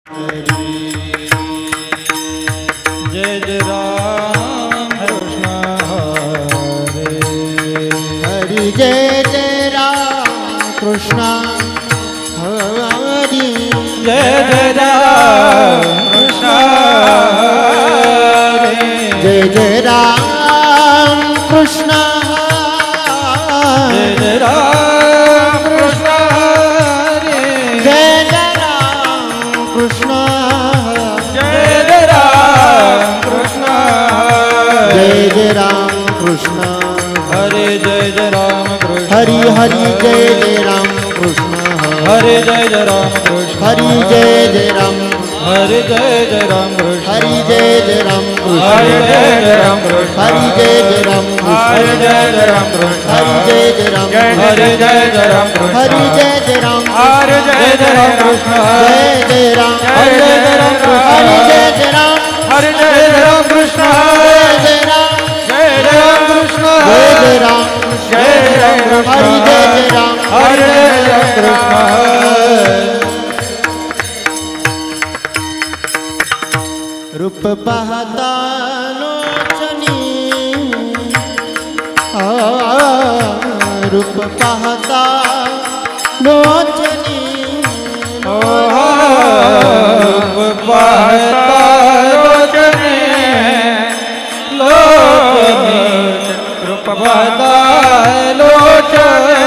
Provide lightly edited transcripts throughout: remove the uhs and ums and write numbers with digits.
जय जय राम कृष्ण हरे हरि जय जय राम कृष्ण हरि जय जय राम कृष्ण हरे जय जय राम कृष्ण जय जय राम कृष्ण हरे जय जय राम कृष्ण जय जय राम कृष्ण जय जय राम कृष्ण हरे जय जय राम कृष्ण हरि हरि जय जय राम कृष्ण हरे जय जय राम कृष्ण हरि जय जय राम हरे जय जय राम कृष्ण हरि जय जय राम कृष्ण हरे जय जय राम कृष्ण हरि जय जय राम हरे जय जय राम कृष्ण हरि जय जय राम हरे जय जय राम कृष्ण हरि जय जय राम हरे जय जय राम कृष्ण जय जय राम हरे जय जय राम कृष्ण हरि जय जय राम हरे जय जय राम कृष्ण जय जय राम जय जय राम कृष्ण जय जय राम जय जय राम कृष्ण हरि जय जय राम हरे जय जय कृष्ण रूप पाहता लोचनी रूप पाहता लोचनी रूप पाहता लोचनी लोचनी रूप पाहता लोचनी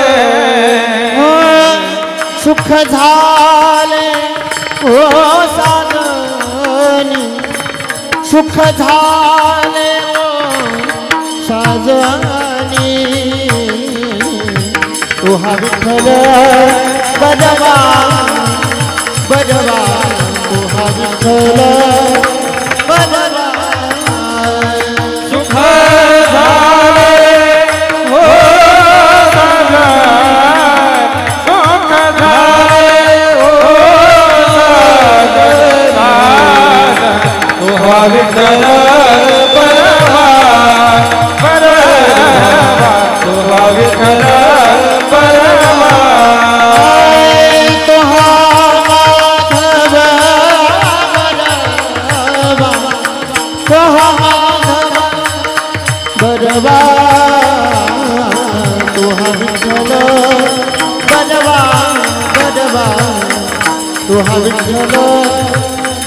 सुख झाले ओ साजनी सुख झाले साजनी तुहा विठ्ठल बजवा बजवा तुहा विठ्ठल बजवा सुख झाले हो साजन सुख झाले हो साजन तुहा विठ्ठल बजवा बजवा तुहा विठ्ठल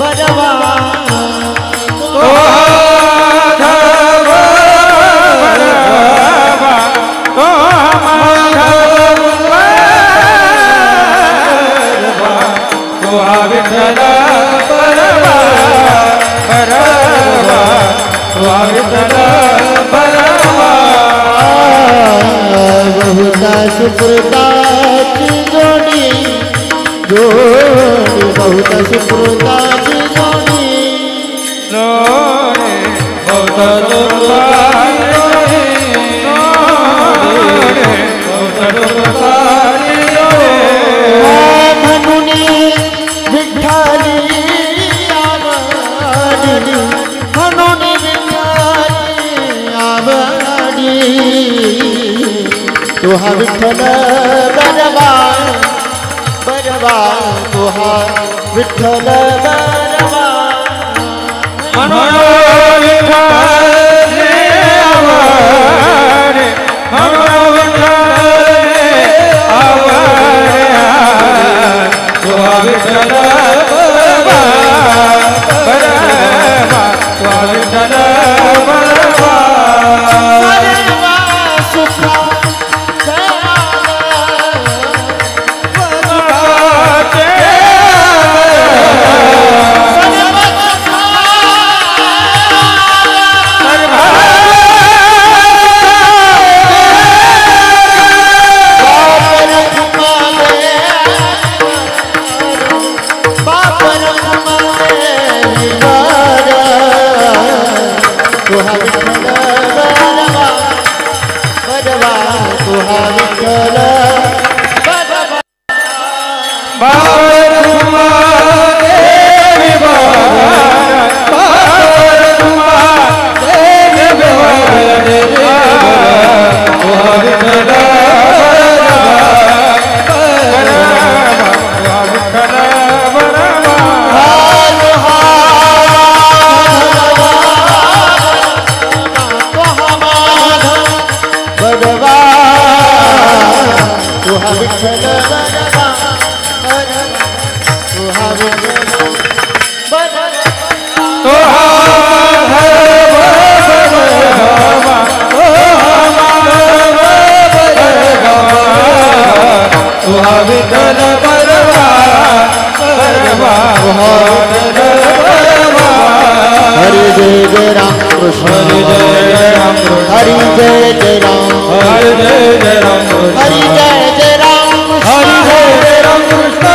बजवा तुहा माधव बजवा तुहा माधव बजवा तुहा विठ्ठल बजवा बजवा तुहा विठ्ठल बजवा बहुता सुप्रताची जोडी जोडी बहुता सुप्रताची जोडी जोडी बहुता सुप्रताची जोडी बहुता सुप्रताची जोडी म्हणूनी विठ्ठली आवडी म्हणूनी विठ्ठली आवडी तुहा विठ्ठल बजवा बजवा तुहा विठ्ठल बजवा म्हणून विठ्ठल आवडे म्हणून विठ्ठल आवडे तुहा विठ्ठल बजवा बजवा तुहा विठ्ठल बजवा सुख विठ्ठल बरवा बरवा हरि जय जय राम कृष्ण हरि जय जय राम हरि जय जय राम हरि जय जय राम हरि जय जय राम हरि जय जय राम कृष्ण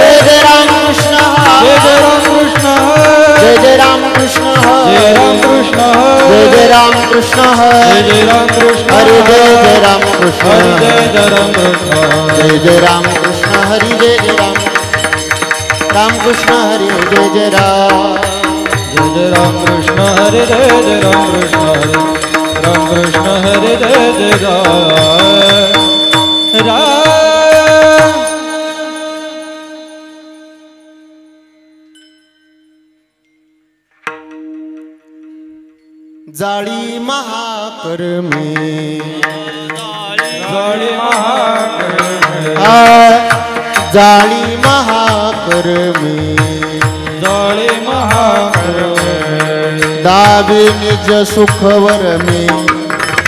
जय जय राम कृष्ण जय जय राम कृष्ण जय जय राम कृष्ण जय राम कृष्ण जय जय राम कृष्ण जय जय राम कृष्ण हरि जय जय राम कृष्ण जय जय राम कृष्ण जय जय राम कृष्ण हरि जय जय राम राम कृष्ण हरि जय जय राम जय जय राम कृष्ण हरि जय जय राम कृष्ण हरि राम कृष्ण हरि जय जय राम जाळी महाकर में जाळी महाकर जाळी महाकर में जाळी महाकर में दावी निज सुखवर में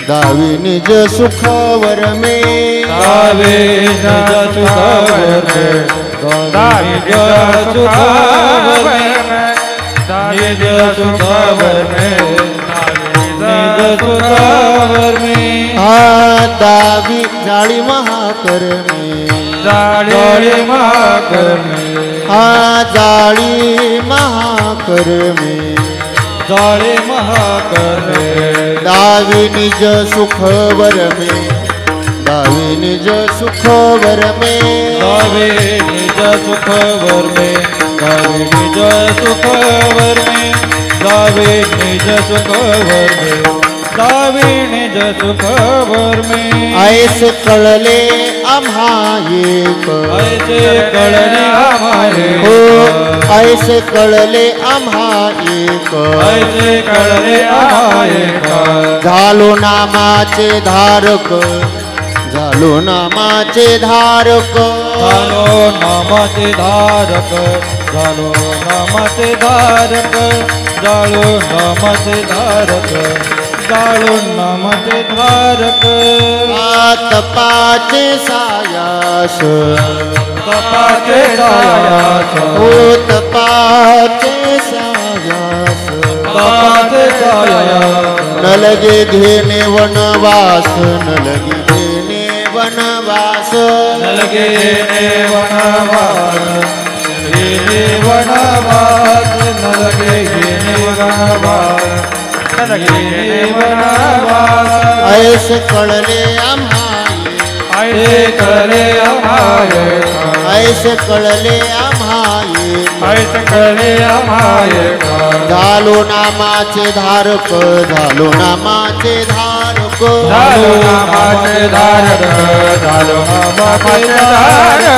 दावी निज सुखवर में दावी निज सुखवर में दावी निज सुखवर में निज सुखवर में निज सुखवर में दावी जाळी महाकर में जाळी महाकर में जाळी महाकर में जाळी महाकर में दावी निज सुखवर में दावी निज सुखवर में दावी निज सुखवर में दावी निज सुखवर में दावी निज सुखवर में दावी निज सुखवर में ऐसे कळले आम्हा एक ऐसे कळले आम्हा हो ऐसे कळले आम्हा एक ऐसे कळले आम्हा एक झालो नामाचे धारक झालो नामाचे धारक झालो नामाचे धारक झालो नामाचे धारक झालो नामाचे धारक झालो नामाचे धारक तपाचे सायास तपाचे सायास ओ तपाचे सायास तपाचे सायास न लगे घेणे वनवास न लगे घेणे वनवास न लगे घेणे वनवास घेणे वनवास न लगे घेणे वनवास ऐसे कळले आम्हा ऐसे कळले आम्हा ऐसे कळले आम्हा ऐसे कळले आम्हा झालो नामाचे धारक झालो नामाचे धारक झालो नामाचे धारक झालो नामाचे धारक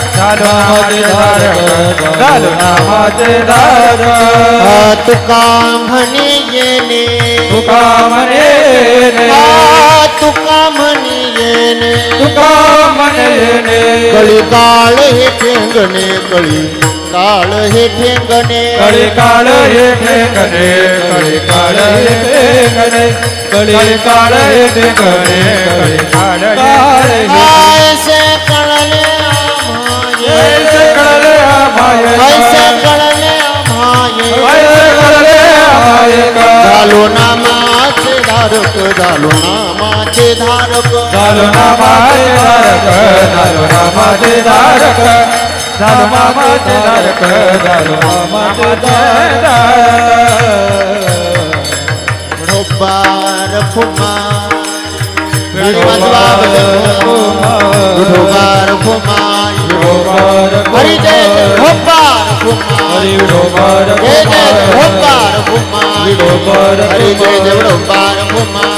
झालो नामाचे धारक झालो नामाचे धारक तुका म्हणे येणे तुका म्हणे तुका म्हणे येणे तुका म्हणे येणे कळी काळ हे ठेंगणे कळी काळ हे ठेंगणे कळी काळ हे ठेंगणे कळी काळ हे ठेंगणे कळी काळ हे ठेंगणे कळी काळ ऐसे कळले ऐसे कळले ऐसे कळले झालो नामाचे धारक झालो नामाचे धारक झालो नामाचे धारक झालो नामाचे धारक झालो नामाचे धारक झालो नामाचे धारक ढोबार फुमार ढोबार फुमार हरि जय ढोबार फुमार जय जय ढोबार फुमार हरि जय जय ढोबार फुमार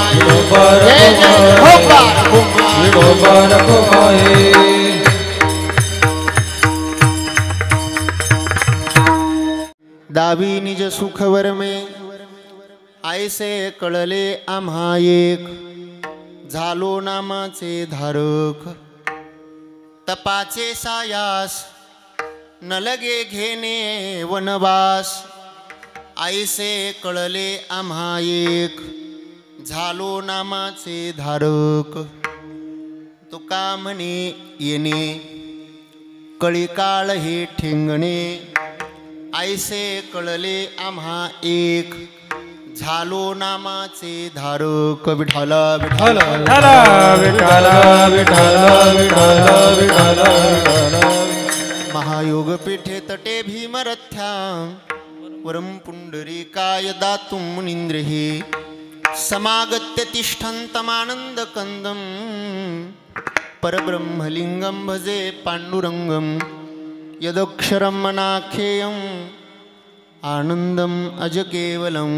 जय जय ढोबार फुमार दावी निज सुखवर में ऐसे कळले आम्हा एक झालो नामाचे धारक तपाचे सायास न लगे घेणे वनवास ऐसे कळले आम्हा एक झालो नामाचे धारक तुका म्हणे येणे कळीकाळ हे ठेंगणे ऐसे कळले आम्हा एक झालो नामाचे धारक विठ्ठल विठ्ठल विठ्ठल विठ्ठल विठ्ठल विठ्ठल महायोग पीठे तटे भीमरथ्या वरम पुंडरीकाय दातुं मुनींद्रिहि समागत्य तिष्ठन्तमानंद कंदम परब्रह्मलिंगम भजे पांडुरंगम यदक्षरम मनाख्येयम आनंदम अज केवलम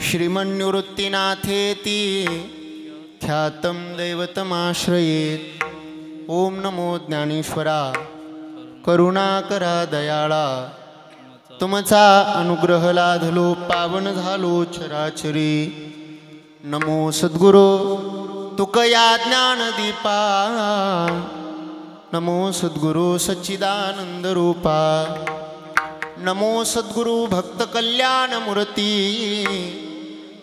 श्रीमन्निवृत्तिनाथेति ख्यातम दैवतमाश्रयेत ओम नमो ज्ञानेश्वरा करुणाकरा दयाळा तुमचा अनुग्रह लाधलो पावन झालो चराचरी नमो सद्गुरो तुकया ज्ञानदीपा नमो सद्गुरो सच्चिदानंद रूपा नमो सद्गुरु भक्त कल्याण मूर्ती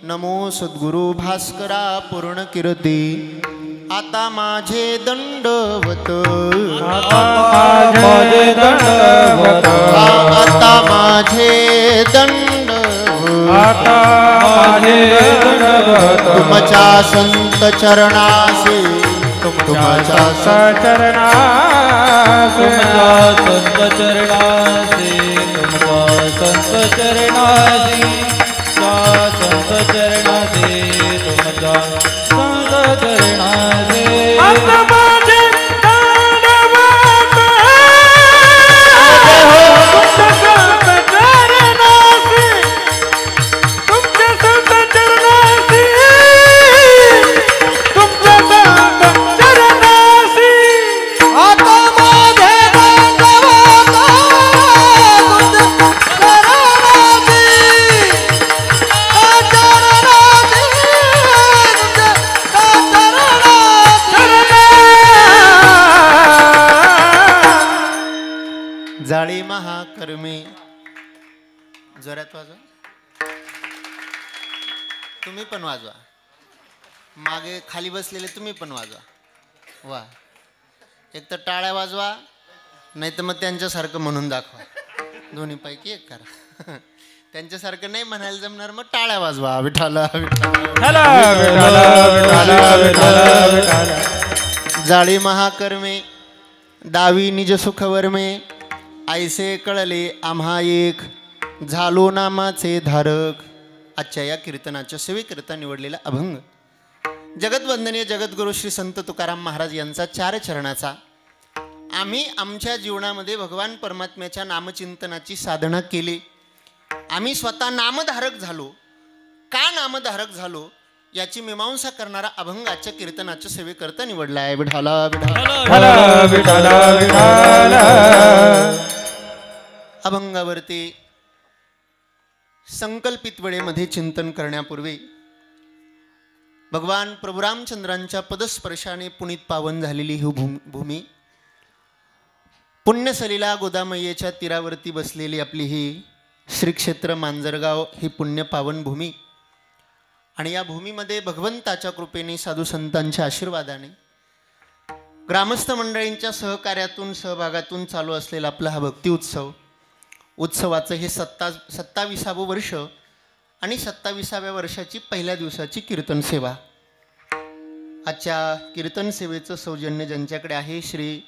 नमो सद्गुरु भास्करा पूर्ण कीर्ती आता माझे दंडवत आता माझे दंडवत आता माझे दंड आता माझे दंडवत तुमच्या संत चरणासी तुमच्या चरणासी तुमच्या संत चरणासी तुमच्या संत चरणासी संत चरणासी तुमच्या संत चरणासी आता माझे दंडवत तुमच्या संत चरणासी तुमच्या संत चरणासी तुमच्या संत चरणासी आता माझे दंडवत जाळी महाकर्मी जोरात वाजवा तुम्ही पण वाजवा मागे खाली बसलेले तुम्ही पण वाजवा वा एक तर टाळ्या वाजवा नाही तर मग त्यांच्यासारखं म्हणून दाखवा दोन्हीपैकी एक करा त्यांच्यासारखं नाही म्हणायला जमणार मग टाळ्या वाजवा विठाला जाळी महाकर्मे दावी निज सुखवर्मे ऐसे कळले आम्हा एक झालो नामाचे धारक आजच्या या कीर्तनाच्या सेवेकरिता निवडलेला अभंग जगतवंदनीय जगद्गुरु श्री संत तुकाराम महाराज यांचा 4 चरणाचा आम्ही आमच्या जीवनामध्ये भगवान परमात्म्याच्या नामचिंतनाची साधना केली आम्ही स्वतः नामधारक झालो का नामधारक झालो याची मीमांसा करणारा अभंग आजच्या कीर्तनाच्या सेवेकरिता निवडला आहे विठाला अभंगावरती संकल्पित वेळेमध्ये चिंतन करण्यापूर्वी भगवान प्रभू रामचंद्रांच्या पदस्पर्शाने पुनीत पावन झालेली ही भूमी पुण्यसलीला गोदामय्येच्या तीरावरती बसलेली आपली ही श्री क्षेत्र मांजरगाव ही पुण्य पावन भूमी आणि या भूमीमध्ये भगवंताच्या कृपेने साधू संतांच्या आशीर्वादाने ग्रामस्थ मंडळींच्या सहकार्यातून सहभागातून चालू असलेला आपला हा भक्ती उत्सवाचं हे 27वें वर्ष आणि 27व्या वर्षाची पहिल्या दिवसाची कीर्तन सेवा आजच्या कीर्तन सेवेचं सौजन्य ज्यांच्याकडे आहे श्री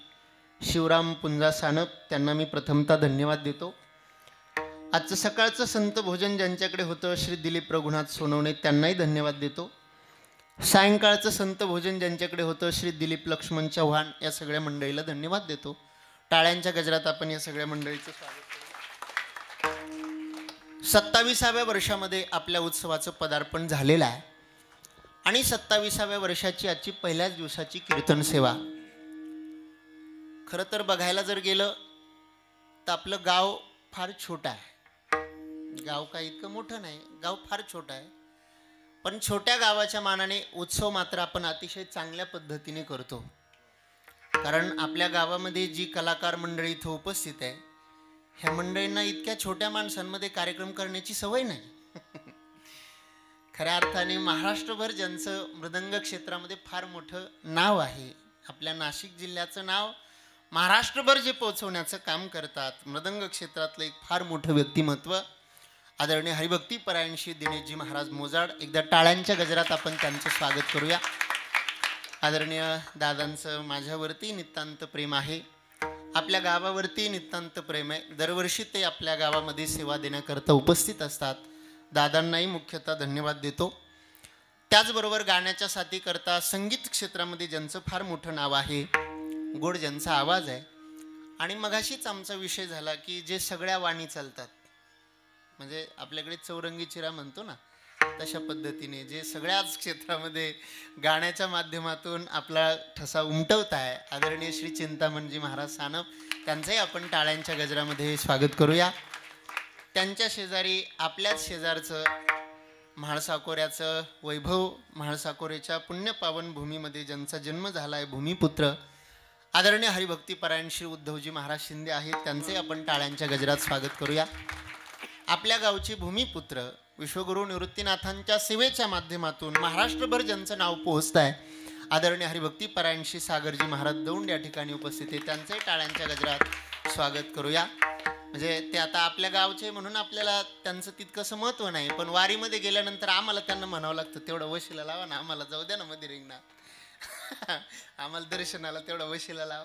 शिवराम पुंजा सानप त्यांना मी प्रथमतः धन्यवाद देतो आजचं सकाळचं संत भोजन ज्यांच्याकडे होतं श्री दिलीप रघुनाथ सोनवणे त्यांनाही धन्यवाद देतो सायंकाळचं संत भोजन ज्यांच्याकडे होतं श्री दिलीप लक्ष्मण चव्हाण या सगळ्या मंडळीला धन्यवाद देतो टाळ्यांच्या गजरात आपण या सगळ्या मंडळीचं स्वागत करू 27व्या वर्षामध्ये आपल्या उत्सवाचं पदार्पण झालेलं आहे आणि 27व्या वर्षाची आजची पहिल्याच दिवसाची कीर्तन सेवा खरं तर बघायला जर गेलं तर आपलं गाव फार छोटं आहे गाव काही इतकं मोठं नाही गाव फार छोटं आहे पण छोट्या गावाच्या मानाने उत्सव मात्र आपण अतिशय चांगल्या पद्धतीने करतो कारण आपल्या गावामध्ये जी कलाकार मंडळी इथं उपस्थित आहे, ह्या मंडळींना इतक्या छोट्या माणसांमध्ये कार्यक्रम करण्याची सवय नाही. खऱ्या अर्थाने महाराष्ट्रभर ज्यांचं मृदंग क्षेत्रामध्ये फार मोठं नाव आहे, आपल्या नाशिक जिल्ह्याचं नाव महाराष्ट्रभर जे पोहोचवण्याचं काम करतात, मृदंग क्षेत्रातलं एक फार मोठं व्यक्तिमत्व आदरणीय हरिभक्तीपरायण श्री दिनेशजी महाराज मोजाड. एकदा टाळ्यांच्या गजरात आपण त्यांचं स्वागत करूया. आदरणीय दादांचं माझ्यावरती नितांत प्रेम आहे, आपल्या गावावरती नितांत प्रेम आहे. दरवर्षी ते आपल्या गावामध्ये सेवा देण्याकरता उपस्थित असतात. दादांनाही मुख्यतः धन्यवाद देतो. त्याचबरोबर गाण्याच्या साथीकरता संगीत क्षेत्रामध्ये ज्यांचं फार मोठं नाव आहे, गोड ज्यांचा आवाज आहे. आणि मगाशीच आमचा विषय झाला की जे सगळ्या वाणी चालतात, म्हणजे आपल्याकडे चौरंगी चिरा म्हणतो ना, तशा पद्धतीने जे सगळ्याच क्षेत्रामध्ये गाण्याच्या माध्यमातून आपला ठसा उमटवत आहे आदरणीय श्री चिंतामणजी महाराज सानप, त्यांचंही आपण टाळ्यांच्या गजरामध्ये स्वागत करूया. त्यांच्या शेजारी आपल्याच शेजारचं म्हाळसाकोऱ्याचं वैभव, म्हाळसाकोऱ्याच्या पुण्यपावन भूमीमध्ये ज्यांचा जन्म झाला आहे, भूमिपुत्र आदरणीय हरिभक्तीपरायण श्री उद्धवजी महाराज शिंदे आहेत, त्यांचे आपण टाळ्यांच्या गजरात स्वागत करूया. आपल्या गावचे भूमिपुत्र विश्वगुरू निवृत्तीनाथांच्या सेवेच्या माध्यमातून महाराष्ट्रभर ज्यांचं नाव पोहोचत आहे, आदरणीय हरिभक्तीपरायण श्री सागरजी महाराज दौंड या ठिकाणी उपस्थित आहे, त्यांचंही टाळ्यांच्या गजरात स्वागत करूया. म्हणजे ते आता आपल्या गावचे म्हणून आपल्याला त्यांचं तितकंसं महत्त्व नाही, पण वारीमध्ये गेल्यानंतर आम्हाला त्यांना म्हणावं लागतं, तेवढं वशिला लावा ना, आम्हाला जाऊ द्या ना मध्ये रिंगणात, आम्हाला दर्शनाला तेवढं वशिला लावा.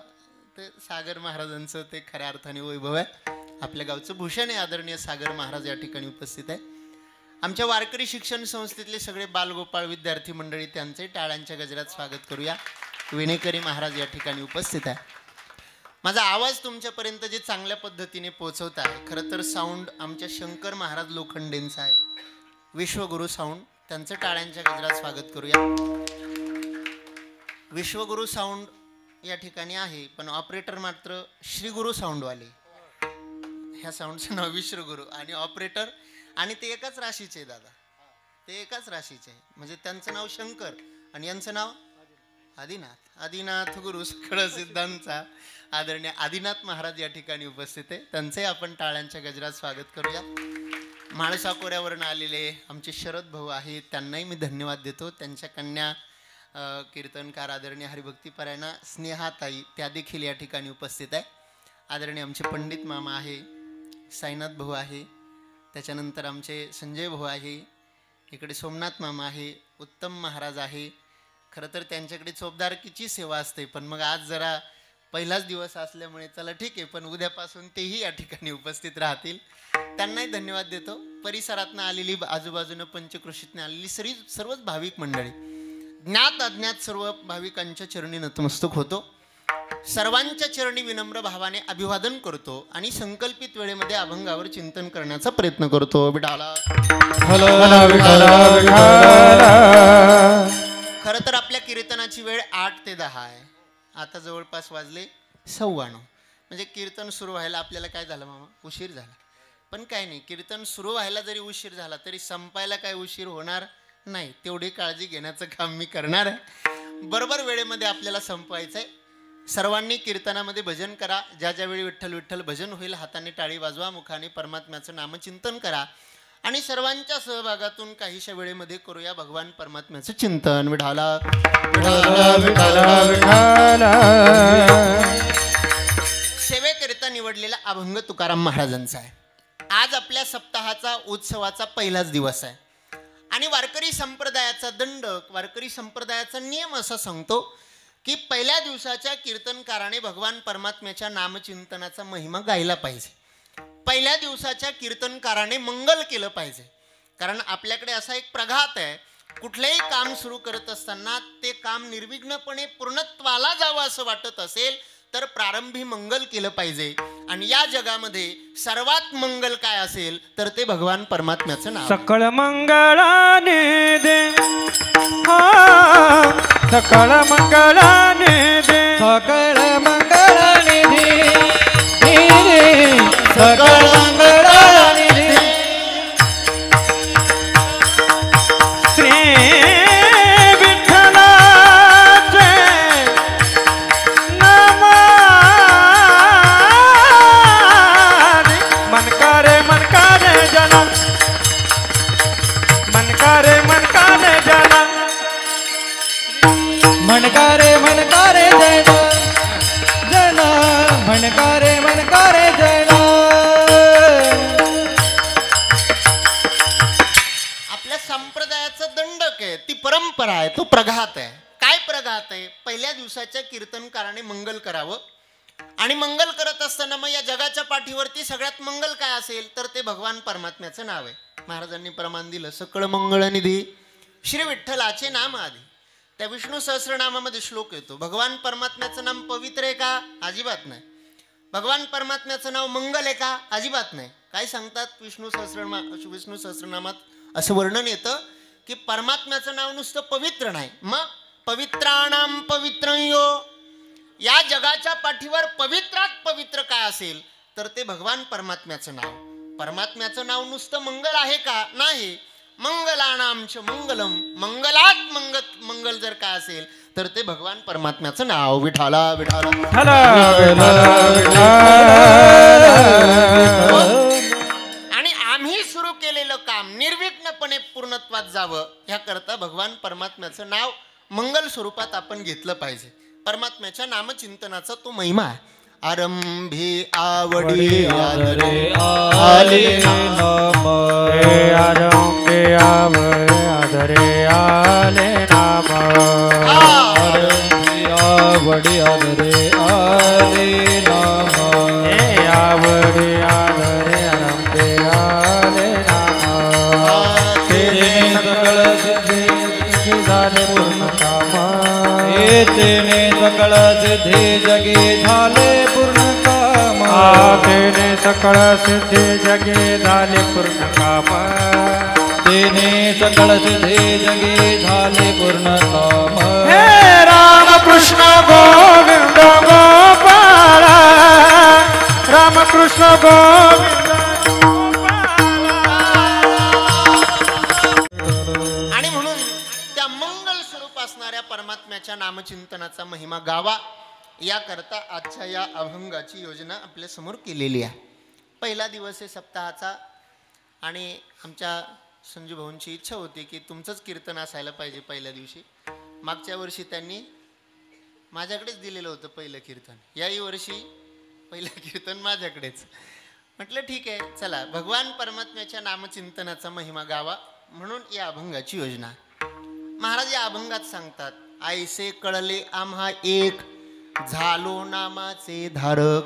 ते सागर महाराजांचं ते खऱ्या अर्थाने वैभव आहे. आपल्या गावचं भूषण आहे आदरणीय सागर महाराज या ठिकाणी उपस्थित आहे. आमच्या वारकरी शिक्षण संस्थेतले सगळे बालगोपाळ विद्यार्थी मंडळी, त्यांचे टाळ्यांच्या गजरात स्वागत करूया. विनेकरी महाराज या ठिकाणी उपस्थित आहे. माझा आवाज तुमच्यापर्यंत जे चांगल्या पद्धतीने पोहोचवत आहे, खरं तर साऊंड आमच्या शंकर महाराज लोखंडेंचा आहे, विश्वगुरू साऊंड, त्यांचं टाळ्यांच्या गजरात स्वागत करूया. विश्वगुरू साऊंड या ठिकाणी आहे, पण ऑपरेटर मात्र श्रीगुरू साऊंडवाले. ह्या साऊंडचं नाव विश्वगुरू आणि ऑपरेटर, आणि ते एकाच राशीचे दादा, ते एकाच राशीचे आहे. म्हणजे त्यांचं नाव शंकर आणि यांचं नाव आदिनाथ. आदिनाथ गुरु सकळ सिद्धांचा आदरणीय आदिनाथ महाराज या ठिकाणी उपस्थित आहे, त्यांचे आपण टाळ्यांच्या गजरात स्वागत करूया. म्हाळसाकोऱ्यावरून आलेले आमचे शरद भाऊ आहेत, त्यांनाही मी धन्यवाद देतो. त्यांच्या कन्या कीर्तनकार आदरणीय हरिभक्तीपरायण स्नेहाताई, त्या देखील या ठिकाणी उपस्थित आहे. आदरणीय आमचे पंडित मामा आहे, साईनाथ भाऊ आहे, त्याच्यानंतर आमचे संजय भाऊ आहे, इकडे सोमनाथ मामा आहे, उत्तम महाराज आहे. खरं तर त्यांच्याकडे चोपदारकीची सेवा असते, पण मग आज जरा पहिलाच दिवस असल्यामुळे चला ठीक आहे, पण उद्यापासून तेही या ठिकाणी उपस्थित राहतील. त्यांनाही धन्यवाद देतो. परिसरातनं आलेली, आजूबाजूनं पंचकृषीतनं आलेली सर्वच भाविक मंडळी, ज्ञात अज्ञात सर्व भाविकांच्या चरणी नतमस्तक होतो. सर्वांच्या चरणी विनम्र भावाने अभिवादन करतो आणि संकल्पित वेळेमध्ये अभंगावर चिंतन करण्याचा प्रयत्न करतो. विठाला खरं तर आपल्या कीर्तनाची वेळ 8 ते 10 आहे. आता जवळपास वाजले 9:15. म्हणजे कीर्तन सुरू व्हायला आपल्याला काय झालं मामा, उशीर झाला. पण काय नाही, कीर्तन सुरू व्हायला जरी उशीर झाला तरी संपायला काय उशीर होणार नाही, तेवढी काळजी घेण्याचं काम मी करणार आहे. बरोबर वेळेमध्ये आपल्याला संपवायचं आहे. सर्वांनी कीर्तनामध्ये भजन करा. ज्या ज्यावेळी विठ्ठल विठ्ठल भजन होईल, हाताने टाळी वाजवा, मुखाने परमात्म्याचं नामचिंतन करा आणि सर्वांच्या सहभागातून काहीशा वेळेमध्ये करूया भगवान परमात्म्याचं चिंतन. विठाला सेवेकरिता निवडलेला अभंग तुकाराम महाराजांचा आहे. आज आपल्या सप्ताहाचा उत्सवाचा पहिलाच दिवस आहे आणि वारकरी संप्रदायाचा दंडक, वारकरी संप्रदायाचा नियम असा सांगतो की पहिल्या दिवसाच्या कीर्तनकाराने भगवान परमात्म्याच्या नामचिंतनाचा महिमा गायला पाहिजे. पहिल्या दिवसाच्या कीर्तनकाराने मंगल केलं पाहिजे. कारण आपल्याकडे असा एक प्रघात आहे, कुठलेही काम सुरू करत असताना ते काम निर्विघ्नपणे पूर्णत्वाला जावं असं वाटत असेल तर प्रारंभी मंगल केलं पाहिजे. आणि या जगामध्ये सर्वात मंगल काय असेल तर ते भगवान परमात्म्याचं नाव. सकळ मंगळाने दे, सकळ मंगळाने दे, सकळ मंगळाने दे, सकळ मंगळाने दे. श्री विठ्ठलाचे नाम जना मनकारे जना मनकारे जैन जन मनकारे जैन. आपल्या संप्रदायाचं दंडक आहे, ती परंपरा आहे, तो प्रघात आहे. काय प्रघात आहे? पहिल्या दिवसाच्या कीर्तनकाराने मंगल करावं आणि मंगल करत असताना मग या जगाच्या पाठीवरती सगळ्यात मंगल काय असेल तर ते भगवान परमात्म्याचं नाव आहे. महाराजांनी प्रमाण दिलं, सकळ मंगळनिधी श्री विठ्ठलाचे नाम आधी. त्या विष्णू सहस्रनामामध्ये श्लोक येतो, भगवान परमात्म्याचं नाम पवित्र आहे का? अजिबात नाही. भगवान परमात्म्याचं नाव मंगल आहे का? अजिबात नाही. काय सांगतात विष्णू सहस्रनामात? असं वर्णन येतं की परमात्म्याचं नाव नुसतं पवित्र नाही, मग पवित्राणाम पवित्रयो, या जगाच्या पाठीवर पवित्रात पवित्र काय असेल तर ते भगवान परमात्म्याचं नाव. परमात्म्याचं नाव नुसतं मंगल आहे का? नाही. मंगलानामच मंगलम, मंगलात मंगल जर काय असेल तर ते भगवान परमात्म्याचं नाव. विठाला विठाला आणि आम्ही सुरू केलेलं काम निर्विघ्नपणे पूर्णत्वात जावं ह्याकरता भगवान परमात्म्याचं नाव मंगल स्वरूपात आपण घेतलं पाहिजे. परमात्म्याच्या नामचिंतनाचा तो महिमा आहे. आरंभी आवडी आदरे आले नाम आरंभे आदरे आले नाम आरंभी आवडी आदरे आले नाम आवडे आदरे आरंभे आले नाम तेने सकळ सिद्धी झाले पूर्ण काम तेने सकळ सिद्धी जगे झाले पूर्ण काम. तेने सकळ सिद्धी जगे झाले पूर्ण काम तेने सकळ सिद्धी जगे झाले पूर्ण काम. हे राम कृष्ण गोविंद गोपाळ राम कृष्ण गोविंद आणि म्हणून त्या मंगल स्वरूप असणाऱ्या परमात्म्याच्या नामचिंतनाचा महिमा गावा याकरता आजच्या या अभंगाची योजना आपल्या समोर केलेली आहे. पहिला दिवस आहे सप्ताहाचा आणि आमच्या संजू भाऊंची इच्छा होती की तुमचंच कीर्तन असायला पाहिजे पहिल्या दिवशी. मागच्या वर्षी त्यांनी माझ्याकडेच दिलेलं होतं पहिलं कीर्तन, याही वर्षी पहिलं कीर्तन माझ्याकडेच. म्हटलं ठीक आहे, चला भगवान परमात्म्याच्या नामचिंतनाचा महिमा गावा म्हणून या अभंगाची योजना. महाराज या अभंगात सांगतात, आईसे कळले आम्हा एक झालो नामाचे धारक.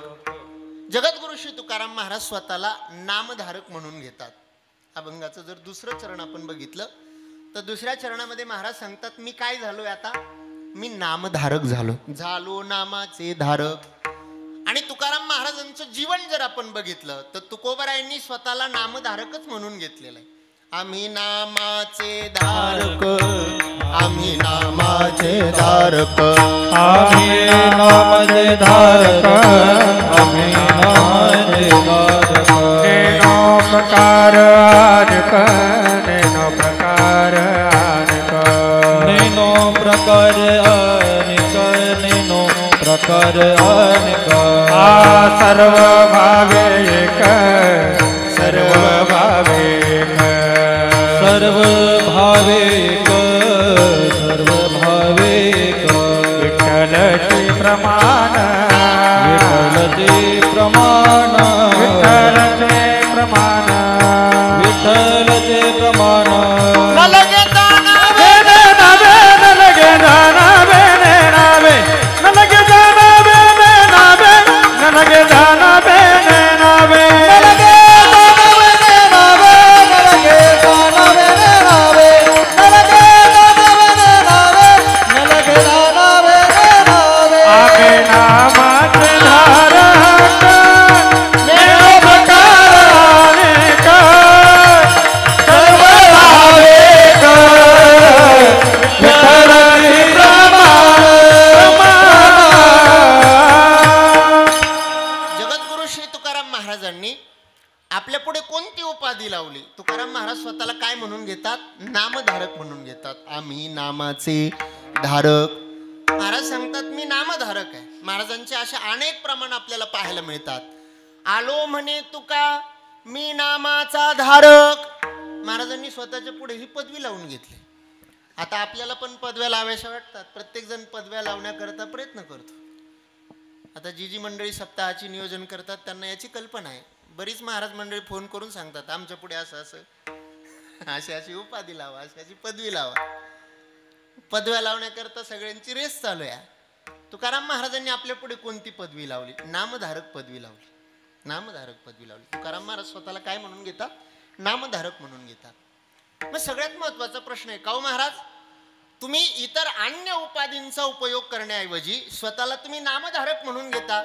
जगद्गुरु श्री तुकाराम महाराज स्वतःला नामधारक म्हणून घेतात. अभंगाचं जर दुसरं चरण आपण बघितलं तर दुसऱ्या चरणामध्ये महाराज सांगतात, मी काय झालोय आता? मी नामधारक झालो नामाचे धारक. आणि तुकाराम महाराजांचं जीवन जर आपण बघितलं तर तुकोबरायांनी स्वतःला नामधारकच म्हणून घेतलेलं आहे. आम्ही नामाचे धारक, आम्ही नामाचे धारक, आम्ही नामाचे धारक, आम्ही नामाचे धारक. नेनो प्रकार आनक नेनो प्रकार आनक नेनो प्रकार अनेक नेनो प्रकार अनेक. सर्व भावे एक सर्व भावे एक सर्व भावेक सर्व भावेक. विठ्ठलचे प्रमाण विठ्ठलचे प्रमाण विठ्ठलचे प्रमाण विठ्ठलचे प्रमाण. नलगे दाना वेने नावे नलगे दानावे ने नावे नलगे दानावे ने नावे नलगे दानावे ने नावे नलगे दानवे नावे नलगे दानवे नावे नलगे दानवे नावे नलगे दानवे नावे. आगे नामाचे धारक नेनो प्रकार अनेक सर्व भावेक विठ्ठलाचे प्रमाण. जगद्गुरु श्री तुकाराम महाराजांनी आपल्या पुढे कोणती उपाधी लावली? तुकाराम महाराज स्वतःला काय म्हणून घेतात? नामधारक म्हणून घेतात. आम्ही नामाचे धारक. महाराज सांगतात मी नामधारक आहे. महाराजांचे असे अनेक प्रमाण आपल्याला पाहायला मिळतात. आलो म्हणे तुका मी नामाचा धारक. महाराजांनी स्वतःच्या पुढे ही पदवी लावून घेतली. आता आपल्याला पण पदव्या लावायच्या वाटतात. प्रत्येक जण पदव्या लावण्याकरता प्रयत्न करतो. आता जी मंडळी सप्ताहाची नियोजन करतात त्यांना याची कल्पना आहे. बरीच महाराज मंडळी फोन करून सांगतात आमच्या पुढे असं असं अशी अशी उपाधी लावा, अशी अशी पदवी लावा. पदव्या लावण्याकरता सगळ्यांची रेस चालू आहे. तुकाराम महाराजांनी आपल्या पुढे कोणती पदवी लावली? नामधारक पदवी लावली. नामधारक पदवी लावली. तुकाराम महाराज स्वतःला काय म्हणून घेतात? नामधारक म्हणून घेतात. मग सगळ्यात महत्वाचा प्रश्न आहे, का हो महाराज तुम्ही इतर अन्य उपाधींचा उपयोग करण्याऐवजी स्वतःला तुम्ही नामधारक म्हणून घेता.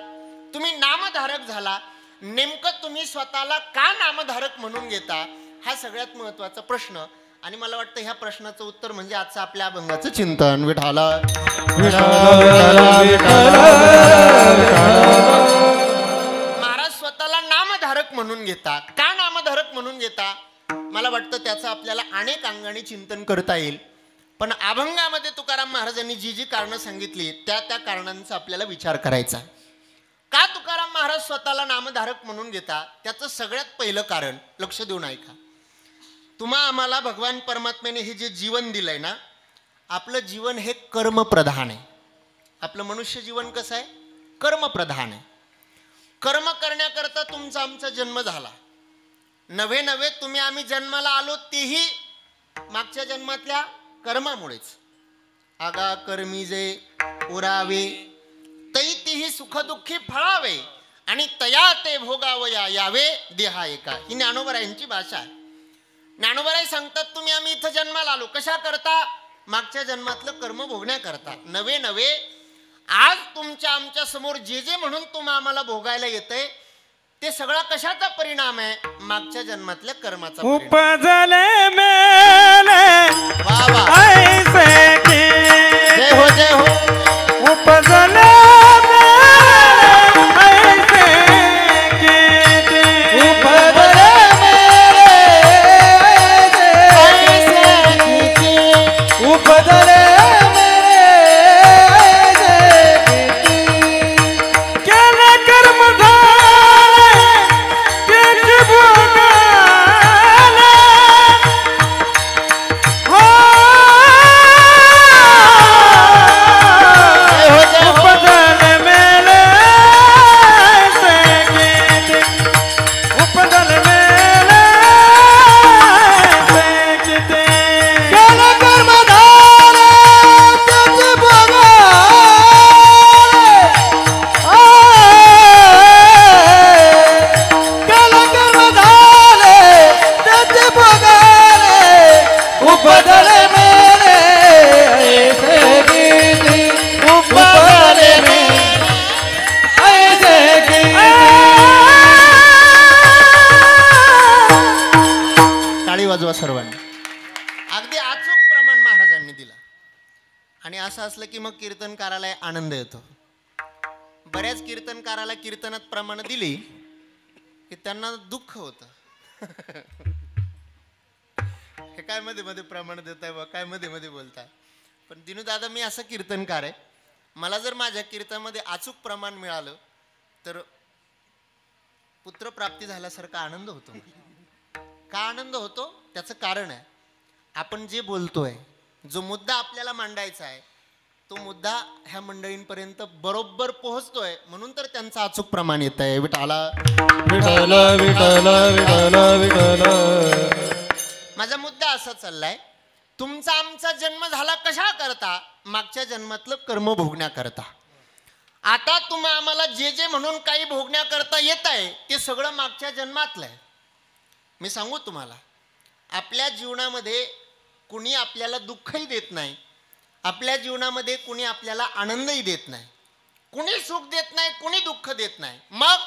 तुम्ही नामधारक झाला, नेमकं तुम्ही स्वतःला का नामधारक म्हणून घेता? हा सगळ्यात महत्वाचा प्रश्न. आणि मला वाटतं ह्या प्रश्नाचं उत्तर म्हणजे आजचं आपल्या अभंगाचं चिंतन. विठाला महाराज स्वतःला नामधारक म्हणून घेता. का नामधारक म्हणून घेता? मला वाटतं त्याचं आपल्याला अनेक अंगाने चिंतन करता येईल. पण अभंगामध्ये तुकाराम महाराजांनी जी जी कारणं सांगितली त्या त्या कारणांचा आपल्याला विचार करायचा. का तुकाराम महाराज स्वतःला नामधारक म्हणून घेता? त्याचं सगळ्यात पहिलं कारण लक्ष देऊन ऐका. तुम्हा आम्हाला भगवान परमात्म्याने हे जे जीवन दिलंय ना, आपलं जीवन हे कर्मप्रधान आहे. आपलं मनुष्य जीवन कसं आहे? कर्मप्रधान आहे. कर्म करण्याकरता तुमचा आमचा जन्म झाला. नवे नवे तुम्ही आम्ही जन्माला आलो तेही मागच्या जन्मातल्या कर्मामुळेच. आगा कर्मी जे उरावे तै तेही सुखदुःखी फळावे आणि तया ते भोगावया यावे देहा एका. ही ज्ञानोबरायांची भाषा आहे. ज्ञानोबराय सांगतात तुम्ही आम्ही इथं जन्माला आलो कशा करता? मागच्या जन्मातलं कर्म भोगण्याकरता. नवे नवे आज तुमच्या आमच्या समोर जे जे म्हणून तुम्हा आम्हाला भोगायला येतंय ते सगळा कशाचा परिणाम आहे? मागच्या जन्मातल्या कर्माचा परिणाम. उपजले मेले वा वा. ऐसे की जय हो जय हो. उपजले मेले ऐसे की उपजले उपजले केले कर्म झाले त्याची भोगाले. हो उपजले मेले ऐसे की उपजले मेले ऐसे की केले कर्म झाले त्याचे भोगाले. केले कर्म झाले त्याचे भोगाले. उपजले मेले ऐसे किती. उपजले मेले ऐसे किती. टाळी वाजवा सर्वांनी. अगदी अचूक प्रमाण महाराजांनी दिला. आणि असं असलं की मग कीर्तनकाराला आनंद येतो. बऱ्याच कीर्तनकाराला कीर्तनात प्रमाण दिली की त्यांना दुःख होतं. हे काय मध्ये मध्ये प्रमाण देताय बा, काय मध्ये मध्ये बोलताय. पण दिनू दादा मी असं कीर्तनकार आहे, मला जर माझ्या कीर्तनामध्ये अचूक प्रमाण मिळालं तर पुत्रप्राप्ती झाल्यासारखा आनंद होतो. का आनंद होतो? त्याचं कारण आहे आपण जे बोलतोय, जो मुद्दा आपल्याला मांडायचा आहे तो मुद्दा ह्या मंडळींपर्यंत बरोबर पोहोचतोय म्हणून तर त्यांचं अचूक प्रमाण येत आहे. विठाला विठ्ठल विठ्ठल विठ्ठल विठ्ठल. माझा मुद्दा असा चाललाय, तुमचा आमचा जन्म झाला कशा करता? मागच्या जन्मातलं कर्म भोगण्याकरता. आता तुम्ही आम्हाला जे जे म्हणून काही भोगण्याकरता येत आहे ते सगळं मागच्या जन्मातलं आहे. मी सांगू तुम्हाला, आपल्या जीवनामध्ये कुणी आपल्याला दुःखही देत नाही, आपल्या जीवनामध्ये कुणी आपल्याला आनंदही देत नाही, कुणी सुख देत नाही, कुणी दुःख देत नाही. मग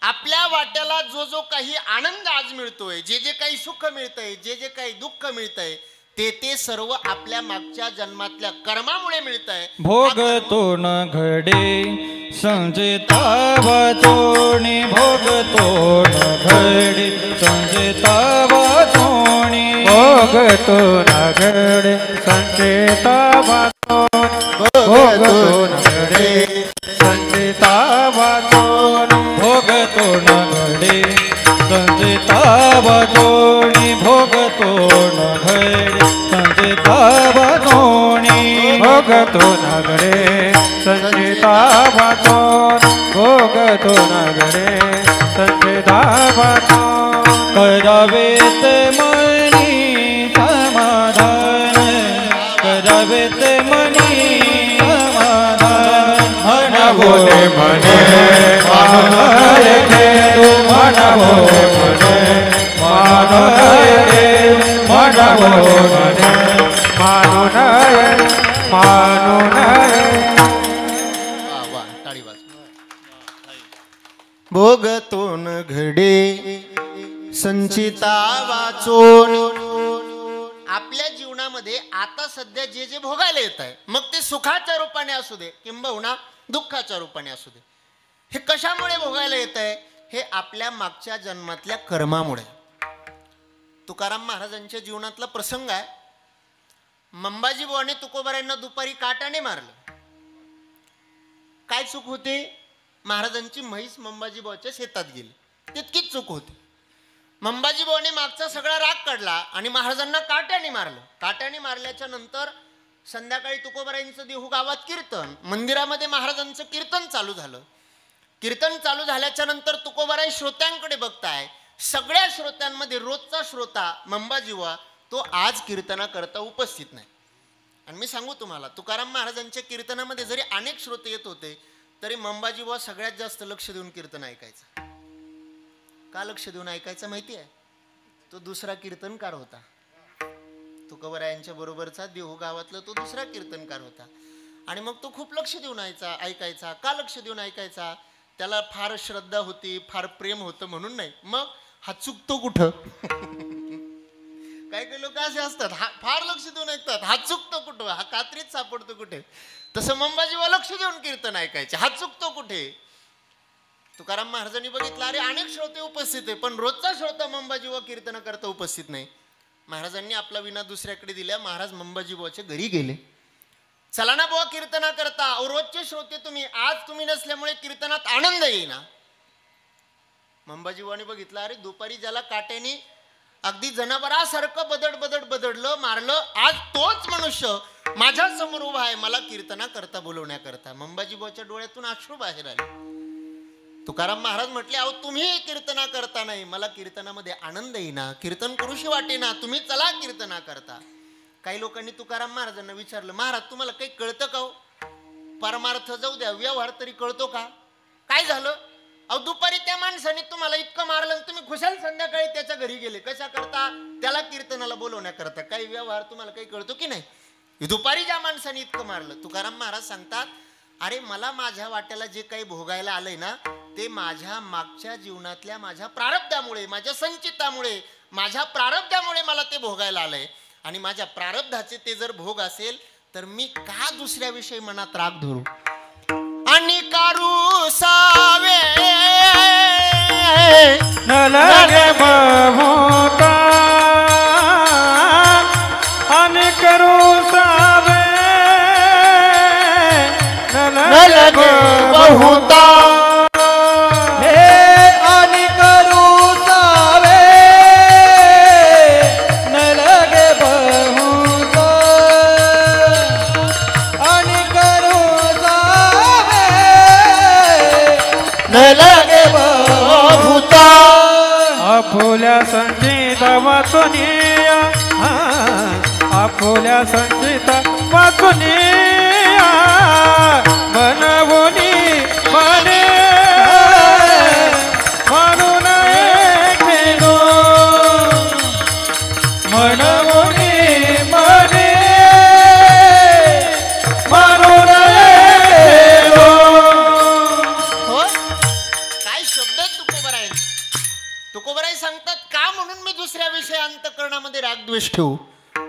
आपल्या वाट्याला जो जो काही आनंद आज मिळतोय, जे जे काही सुख मिळतंय, जे जे काही दुःख मिळतंय ते ते सर्व आपल्या मागच्या जन्मातल्या कर्मामुळे मिळतंय. भोगतो न घडे संजिता वाचोणी. भोगतो न घडे संजिता वाचोणी. भोगतो न घडे संजिता वाचोणी. भोगतो न घडे संजिता वाचोणी. भोगतो न घडे संजिता बजोणी भोगतो नगरे संचिता बजोणी भोगतो नगरे संचिता बजोण भोगतो नगरे संचिता बजोण करावेत मनी समाधान करावेत मनी समाधान म्हणवोने मने मानोय देव म्हणवोने मने मानोय देव म्हणवोने मानोय मानोय वा टाळी वाज भोगतोन घडे संचिता वाचोन आपल्या जीवनामध्ये आता सध्या जे जे भोगायला येत आहे मग ते सुखाच्या रूपाने असू दे किंबहुना दुःखाच्या रूपाने असू दे हे कशामुळे भोगायला येत आहे हे आपल्या मागच्या जन्मातल्या कर्मामुळे तुकाराम महाराजांच्या जीवनातला प्रसंग आहे मंबाजी बुवाने तुकोबारायांना दुपारी काटाने मारलं काय चूक होती महाराजांची म्हैस मंबाजी बुवाच्या शेतात गेली तितकीच चूक होती मंबाजी बुवाने मागचा सगळा राग काढला आणि महाराजांना काट्याने मारलं काट्याने मारल्याच्या नंतर संध्याकाळी तुकोबारायांचं देहू गावात कीर्तन मंदिरामध्ये महाराजांचं कीर्तन चालू झालं कीर्तन चालू झाल्याच्या नंतर तुकोबाराय श्रोत्यांकडे बघताय सगळ्या श्रोत्यांमध्ये रोजचा श्रोता मंबाजी बुवा तो आज कीर्तनाकरता उपस्थित नाही आणि मी सांगू तुम्हाला तुकाराम महाराजांच्या कीर्तनामध्ये जरी अनेक श्रोते येत होते तरी मंबाजी बुवा सगळ्यात जास्त लक्ष देऊन कीर्तन ऐकायचं का लक्ष देऊन ऐकायचं माहिती आहे तो दुसरा कीर्तनकार होता तुकोबारायांच्या बरोबरचा देहू गावातला तो दुसरा कीर्तनकार होता आणि मग तो खूप लक्ष देऊन ऐकायचा का लक्ष देऊन ऐकायचा त्याला फार श्रद्धा होती फार प्रेम होतं म्हणून नाही मग हा चुकतो कुठं काही काही लोक असे असतात फार लक्ष देऊन ऐकतात हा चुकतो कुठं हा कात्रीत सापडतो कुठे तसं मंबाजीवा लक्ष देऊन कीर्तन ऐकायचे हा चुकतो कुठे तुकाराम महाराजांनी बघितलं अरे अनेक श्रोते उपस्थित आहे पण रोजचा श्रोता मंबाजीवा कीर्तन करता उपस्थित नाही महाराजांनी आपला विना दुसऱ्याकडे दिल्या महाराज मंबाजी बुवाच्या घरी गेले चला ना बुवा कीर्तना करता रोजचे श्रोते तुम्ही आज तुम्ही नसल्यामुळे कीर्तनात आनंद येईना मंबाजी बुवाने बघितलं अरे दुपारी ज्याला काट्याने अगदी जनावरासारखं बदडलं मारलं आज तोच मनुष्य माझ्या समोर उभा आहे मला कीर्तना करता बोलवण्याकरता मंबाजी बुवाच्या डोळ्यातून अश्रू बाहेर आले तुकाराम महाराज म्हटले अहो तुम्ही कीर्तना करता नाही मला कीर्तनामध्ये आनंद येईना कीर्तन करूशी वाटेना तुम्ही चला कीर्तना करता काही लोकांनी तुकाराम महाराजांना विचारलं महाराज तुम्हाला काही कळतं का हो परमार्थ जाऊ द्या व्यवहार तरी कळतो का काय झालं अहो दुपारी त्या माणसाने तुम्हाला इतकं मारलं तुम्ही खुशाल संध्याकाळी त्याच्या घरी गेले कशा करता त्याला कीर्तनाला बोलवण्याकरता काही व्यवहार तुम्हाला काही कळतो की नाही दुपारी ज्या माणसाने इतकं मारलं तुकाराम महाराज सांगतात अरे मला माझ्या वाट्याला जे काही भोगायला आलंय ना ते माझ्या मागच्या जीवनातल्या माझ्या प्रारब्धामुळे माझ्या संचितामुळे माझ्या प्रारब्धामुळे मला ते भोगायला आलंय आणि माझ्या प्रारब्धाचे ते जर भोग असेल तर मी का दुसऱ्याविषयी मनात राग धरू आणि कारू सावे न लगे बहुता आणि करू सावे न लगे बहुता आपुल्या संचित वाचुनिया आपुल्या संचित वाचुनिया बनवुनी मने म्हणून केलो म्हणवुनी मने म्हणून केलो हो काय शब्द तुकोबाराय तुकोबाराय सांगतात का म्हणून मी दुसऱ्या विषयी अंतःकरणामध्ये राग द्वेष ठेवू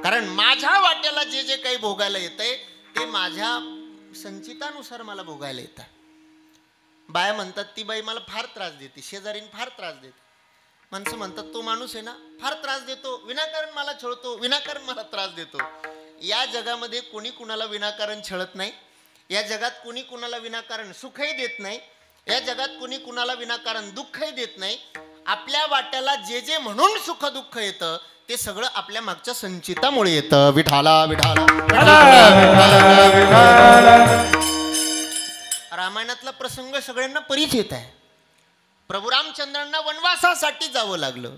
कारण माझ्या वाट्याला जे जे काही भोगायला येतंय ते माझ्या संचितानुसार मला भोगायला येतं बाया म्हणतात ती बाई मला फार त्रास देते शेजारीन फार त्रास देते माणसं म्हणतात तो माणूस आहे ना फार त्रास देतो विनाकारण मला छळतो विनाकारण मला त्रास देतो या जगामध्ये कोणी कुणाला विनाकारण छळत नाही या जगात कोणी कुणाला विनाकारण सुखही देत नाही या जगात कोणी कुणाला विनाकारण दुःखही देत नाही आपल्या वाट्याला जे जे म्हणून सुख दुःख येतं ते सगळं आपल्या मागच्या संचितामुळे येतं. विठाला विठाला रामायणातला प्रसंग सगळ्यांना परिचित आहे. प्रभू रामचंद्रांना वनवासासाठी जावं लागलं.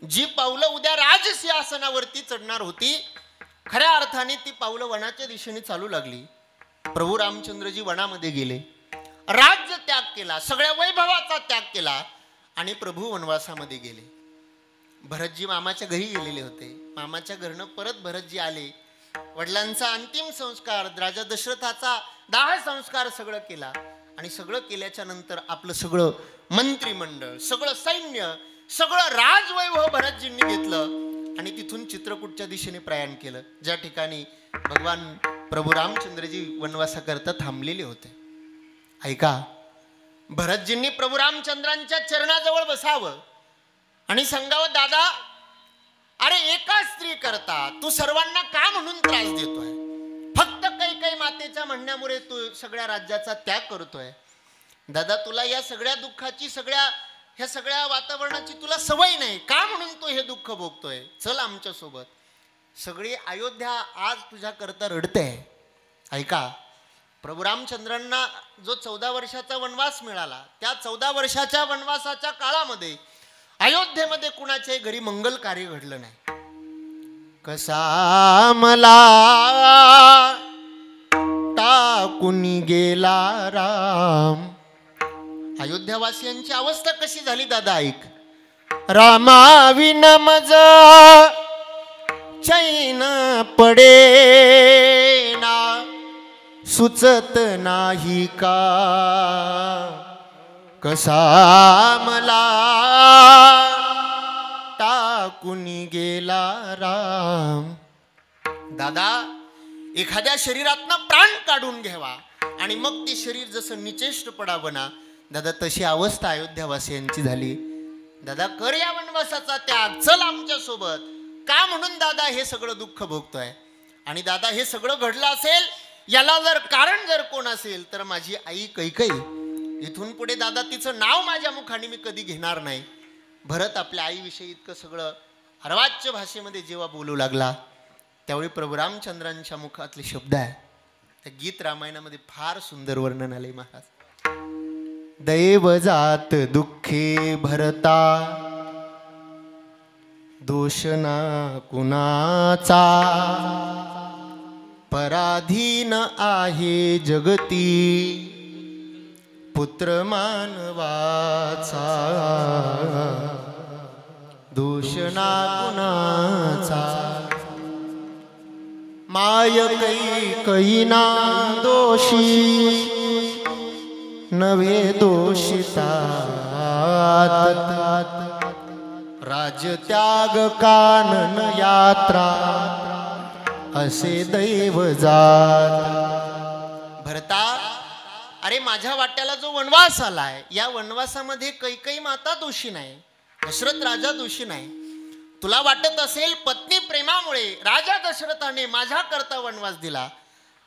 जी पावलं उद्या राजसिंहासनावरती चढणार होती खऱ्या अर्थाने ती पावलं वनाच्या दिशेने चालू लागली. प्रभू रामचंद्रजी वनामध्ये गेले, राज्य त्याग केला, सगळ्या वैभवाचा त्याग केला आणि प्रभू वनवासामध्ये गेले. भरतजी मामाच्या घरी गेलेले होते. मामाच्या घरनं परत भरतजी आले. वडिलांचा अंतिम संस्कार, राजा दशरथाचा दाह संस्कार सगळं केला आणि सगळं केल्याच्या नंतर आपलं सगळं मंत्रिमंडळ, सगळं सैन्य, सगळं राजवैभव भरतजींनी घेतलं आणि तिथून चित्रकूटच्या दिशेने प्रयाण केलं, ज्या ठिकाणी भगवान प्रभू रामचंद्रजी वनवासाकरता थांबलेले होते. ऐका, भरतजींनी प्रभू रामचंद्रांच्या चरणाजवळ बसावं आणि सांगावं, दादा, अरे एका स्त्री करता तू सर्वांना का म्हणून त्रास देतोय? फक्त काही मातेच्या म्हणण्यामुळे तू सगळ्या राज्याचा त्याग करतोय. दादा, तुला या सगळ्या दुःखाची, ह्या सगळ्या वातावरणाची तुला सवय नाही का म्हणून तू हे दुःख भोगतोय? चल आमच्या सोबत. सगळी अयोध्या आज तुझ्या करता रडते. ऐका, प्रभू रामचंद्रांना जो 14 वर्षाचा वनवास मिळाला, त्या 14 वर्षाच्या वनवासाच्या काळामध्ये अयोध्येमध्ये कुणाच्याही घरी मंगल कार्य घडलं नाही. कसा मला टाकून गेला राम. अयोध्यावासियांची अवस्था कशी झाली दादा ऐक. रामाविन मज चैन पडेना, सुचत नाही का कसा मला टाकून गेला राम. दादा, एखाद्या शरीरातनं प्राण काढून घ्यावा आणि मग ते शरीर जसं निचेष्ट पडावं ना दादा, तशी अवस्था अयोध्यावासियांची झाली. दादा, कर या वनवासाचा त्याग, चल आमच्या सोबत. का म्हणून दादा हे सगळं दुःख भोगतोय? आणि दादा, हे सगळं घडलं असेल, याला जर कारण जर कोण असेल तर माझी आई कैकेयी. इथून पुढे दादा तिचं नाव माझ्या मुखाने मी कधी घेणार नाही. भरत आपल्या आईविषयी इतकं सगळं अर्वाच्य भाषेमध्ये जेव्हा बोलू लागला त्यावेळी प्रभू रामचंद्रांच्या मुखातले शब्द आहे. त्या गीत रामायणामध्ये फार सुंदर वर्णन आले महाराज. दैव जात दुःखे भरता, दोष ना कुणाचा, पराधीन आहे जगती पुत्र मानवाचा, दोष ना कुणाचा. माय कैकयीना दोषी नवे दोषितात, राजत्याग कानन यात्रा असे दैव जात. भरता, अरे माझ्या वाट्याला जो वनवास आलाय, या वनवासामध्ये कैकेयी माता दोषी नाही, दशरथ राजा दोषी नाही. तुला वाटत असेल पत्नी प्रेमामुळे राजा दशरथाने माझ्या करता वनवास दिला,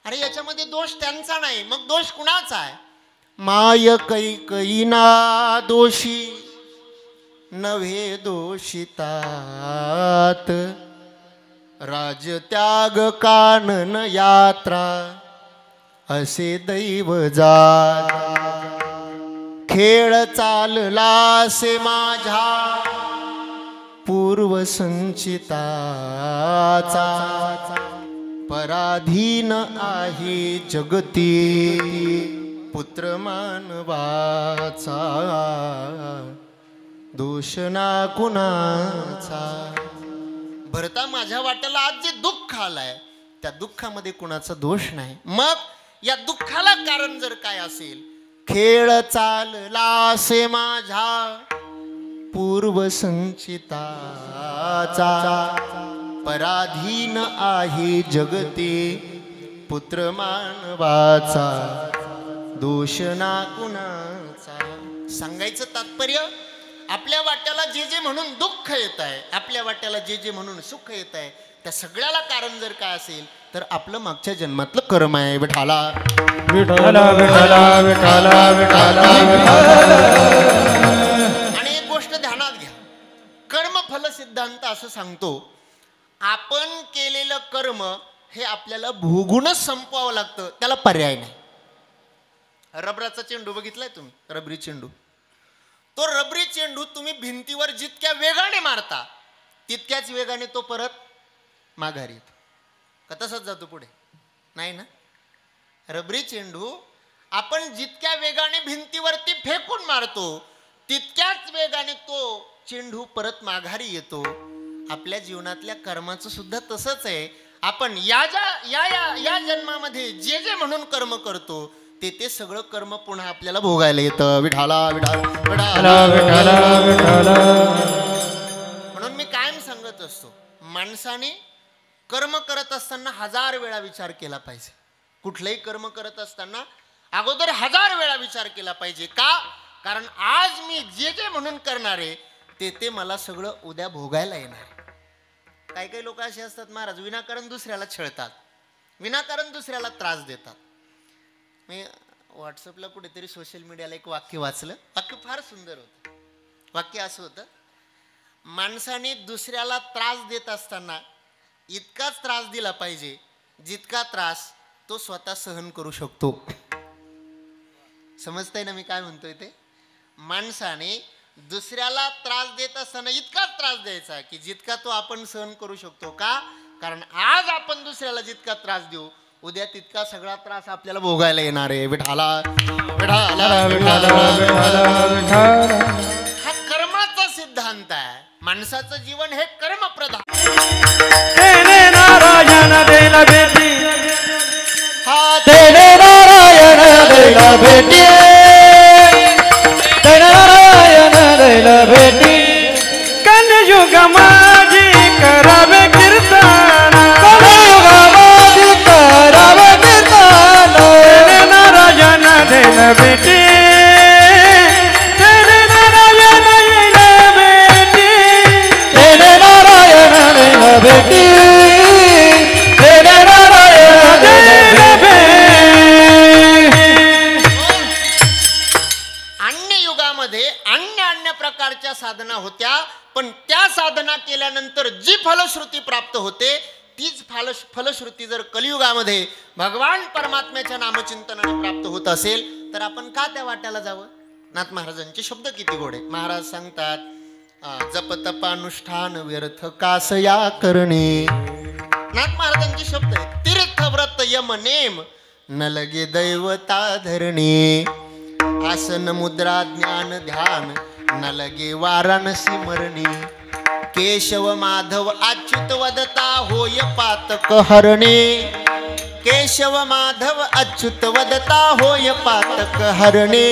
अरे याच्यामध्ये दोष त्यांचा नाही, मग दोष कुणाचा आहे? माय कैकयीना दोषी नव्हे दोषितात, राजत्याग कानन यात्रा असे दैव जात. खेळ चाललासे माझ्या पूर्व संचिताचा, पराधीन आहे जगती पुत्र मानवाचा, दोष ना कुणाचा. भरता, माझ्या वाट्याला आज जे दुःख आलंय त्या दुःखामध्ये कुणाचा दोष नाही. मग या दुःखाला कारण जर काय असेल, खेळ चाललासे माझ्या पूर्व संचिताचा, पराधीन आहे जगती पुत्र मानवाचा, दोष ना कुणाचा. सांगायचं तात्पर्य, आपल्या वाट्याला जे जे म्हणून दुःख येत आहे, आपल्या वाट्याला जे जे म्हणून सुख येत आहे, त्या सगळ्याला कारण जर काय असेल तर आपलं मागच्या जन्मातलं कर्म आहे. विठाला विठाला विठाला विठाला विठाला. आणि एक गोष्ट ध्यानात फल सिद्धांत असं सांगतो, आपण केलेलं कर्म हे आपल्याला भोगूनच संपवावं लागतं, त्याला पर्याय नाही. रबराचा चेंडू बघितलाय तुम्ही? रबरी चेंडू, तो रबरी चेंडू तुम्ही भिंतीवर जितक्या वेगाने मारता तितक्याच वेगाने तो परत माघारी येतो. का तसंच जातो पुढे? नाही ना. रबरी चेंडू आपण जितक्या वेगाने भिंतीवरती फेकून मारतो तितक्याच वेगाने तो चेंडू परत माघारी येतो. आपल्या जीवनातल्या कर्माचं सुद्धा तसंच आहे. आपण या जन्मामध्ये जे जे म्हणून कर्म करतो ते सगळं कर्म पुन्हा आपल्याला भोगायला येतं. विठाला विठाला विठाला. म्हणून मी कायम सांगत असतो, माणसाने कर्म करत असताना 1000 वेळा विचार केला पाहिजे. कुठलंही कर्म करत असताना अगोदर 1000 वेळा विचार केला पाहिजे. का? कारण आज मी जे जे म्हणून करणार आहे ते मला सगळं उद्या भोगायला येणार. काही काही लोक असे असतात महाराज, विनाकारण दुसऱ्याला छळतात, विनाकारण दुसऱ्याला त्रास देतात. मी व्हॉट्सअपला कुठेतरी सोशल मीडियाला एक वाक्य वाचलं, वाक्य फार सुंदर होतं. वाक्य असं होतं, माणसाने दुसऱ्याला त्रास देत असताना इतकाच त्रास दिला पाहिजे जितका त्रास तो स्वतः सहन करू शकतो. समजतंय ना मी काय म्हणतोय ते? माणसाने दुसऱ्याला त्रास देत असताना इतकाच त्रास द्यायचा की जितका तो आपण सहन करू शकतो. का? कारण आज आपण दुसऱ्याला जितका त्रास देऊ उद्या तितका सगळा त्रास आपल्याला भोगायला येणार आहे. विठाला विठाला विठाला. हा कर्माचा सिद्धांत आहे. माणसाचं जीवन हे कर्मप्रधान. नारायण देला बेटी, हा तेरे नारायण दैला भेटी, तेरे नारायण दैला भेटी. कलयुग माझी करावे कीर्तन, कलियुग माझी करावे कीर्तन. तेरे नारायण देला बेटी, तेरे नारायण देला बेटी, तेरे नारायण दैला भेटी, तेरे नारायण दैला अन्य युगामध्ये अन्य प्रकारच्या साधना होत्या, पण त्या साधना केल्यानंतर जी फलश्रुती प्राप्त होते तीच फलश्रुती जर कलियुगामध्ये भगवान परमात्म्याच्या नामचिंतनाने प्राप्त होत असेल तर आपण का त्या वाट्याला जावं? नाथ महाराजांचे शब्द किती गोडे. महाराज सांगतात, जप तपानुष्ठान व्यर्थ कासया करणे. नाथ महाराजांचे शब्द आहेत, तीर्थ व्रत यम नेम न लगे दैवता धरणे. आसन मुद्रा ज्ञान ध्यान न लगे वाराणसी मरणे. केशव माधव अच्युत वदता होय पातक हरणे. केशव माधव अच्युत वदता होय पातक हरणे.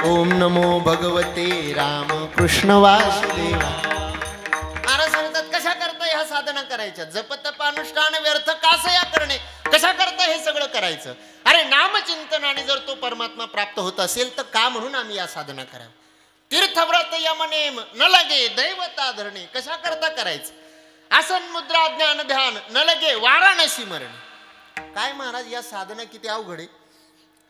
ओम नमो भगवते राम कृष्ण वासुदेव. महाराज सांगतात, कशा करता ह्या साधना करायच्या? जप तप अनुष्ठान व्यर्थ कासया करणे. कशा करता हे सगळं करायचं? अरे नामचिंतनाने जर तो परमात्मा प्राप्त होत असेल तर का म्हणून आम्ही या साधना करावं? तीर्थव्रत यमनेम न लगे दैवता धरणे. कशा करता करायचं? आसन मुद्रा ज्ञान ध्यान न लगे वाराणसी मरणे. काय महाराज, या साधना किती अवघड आहे.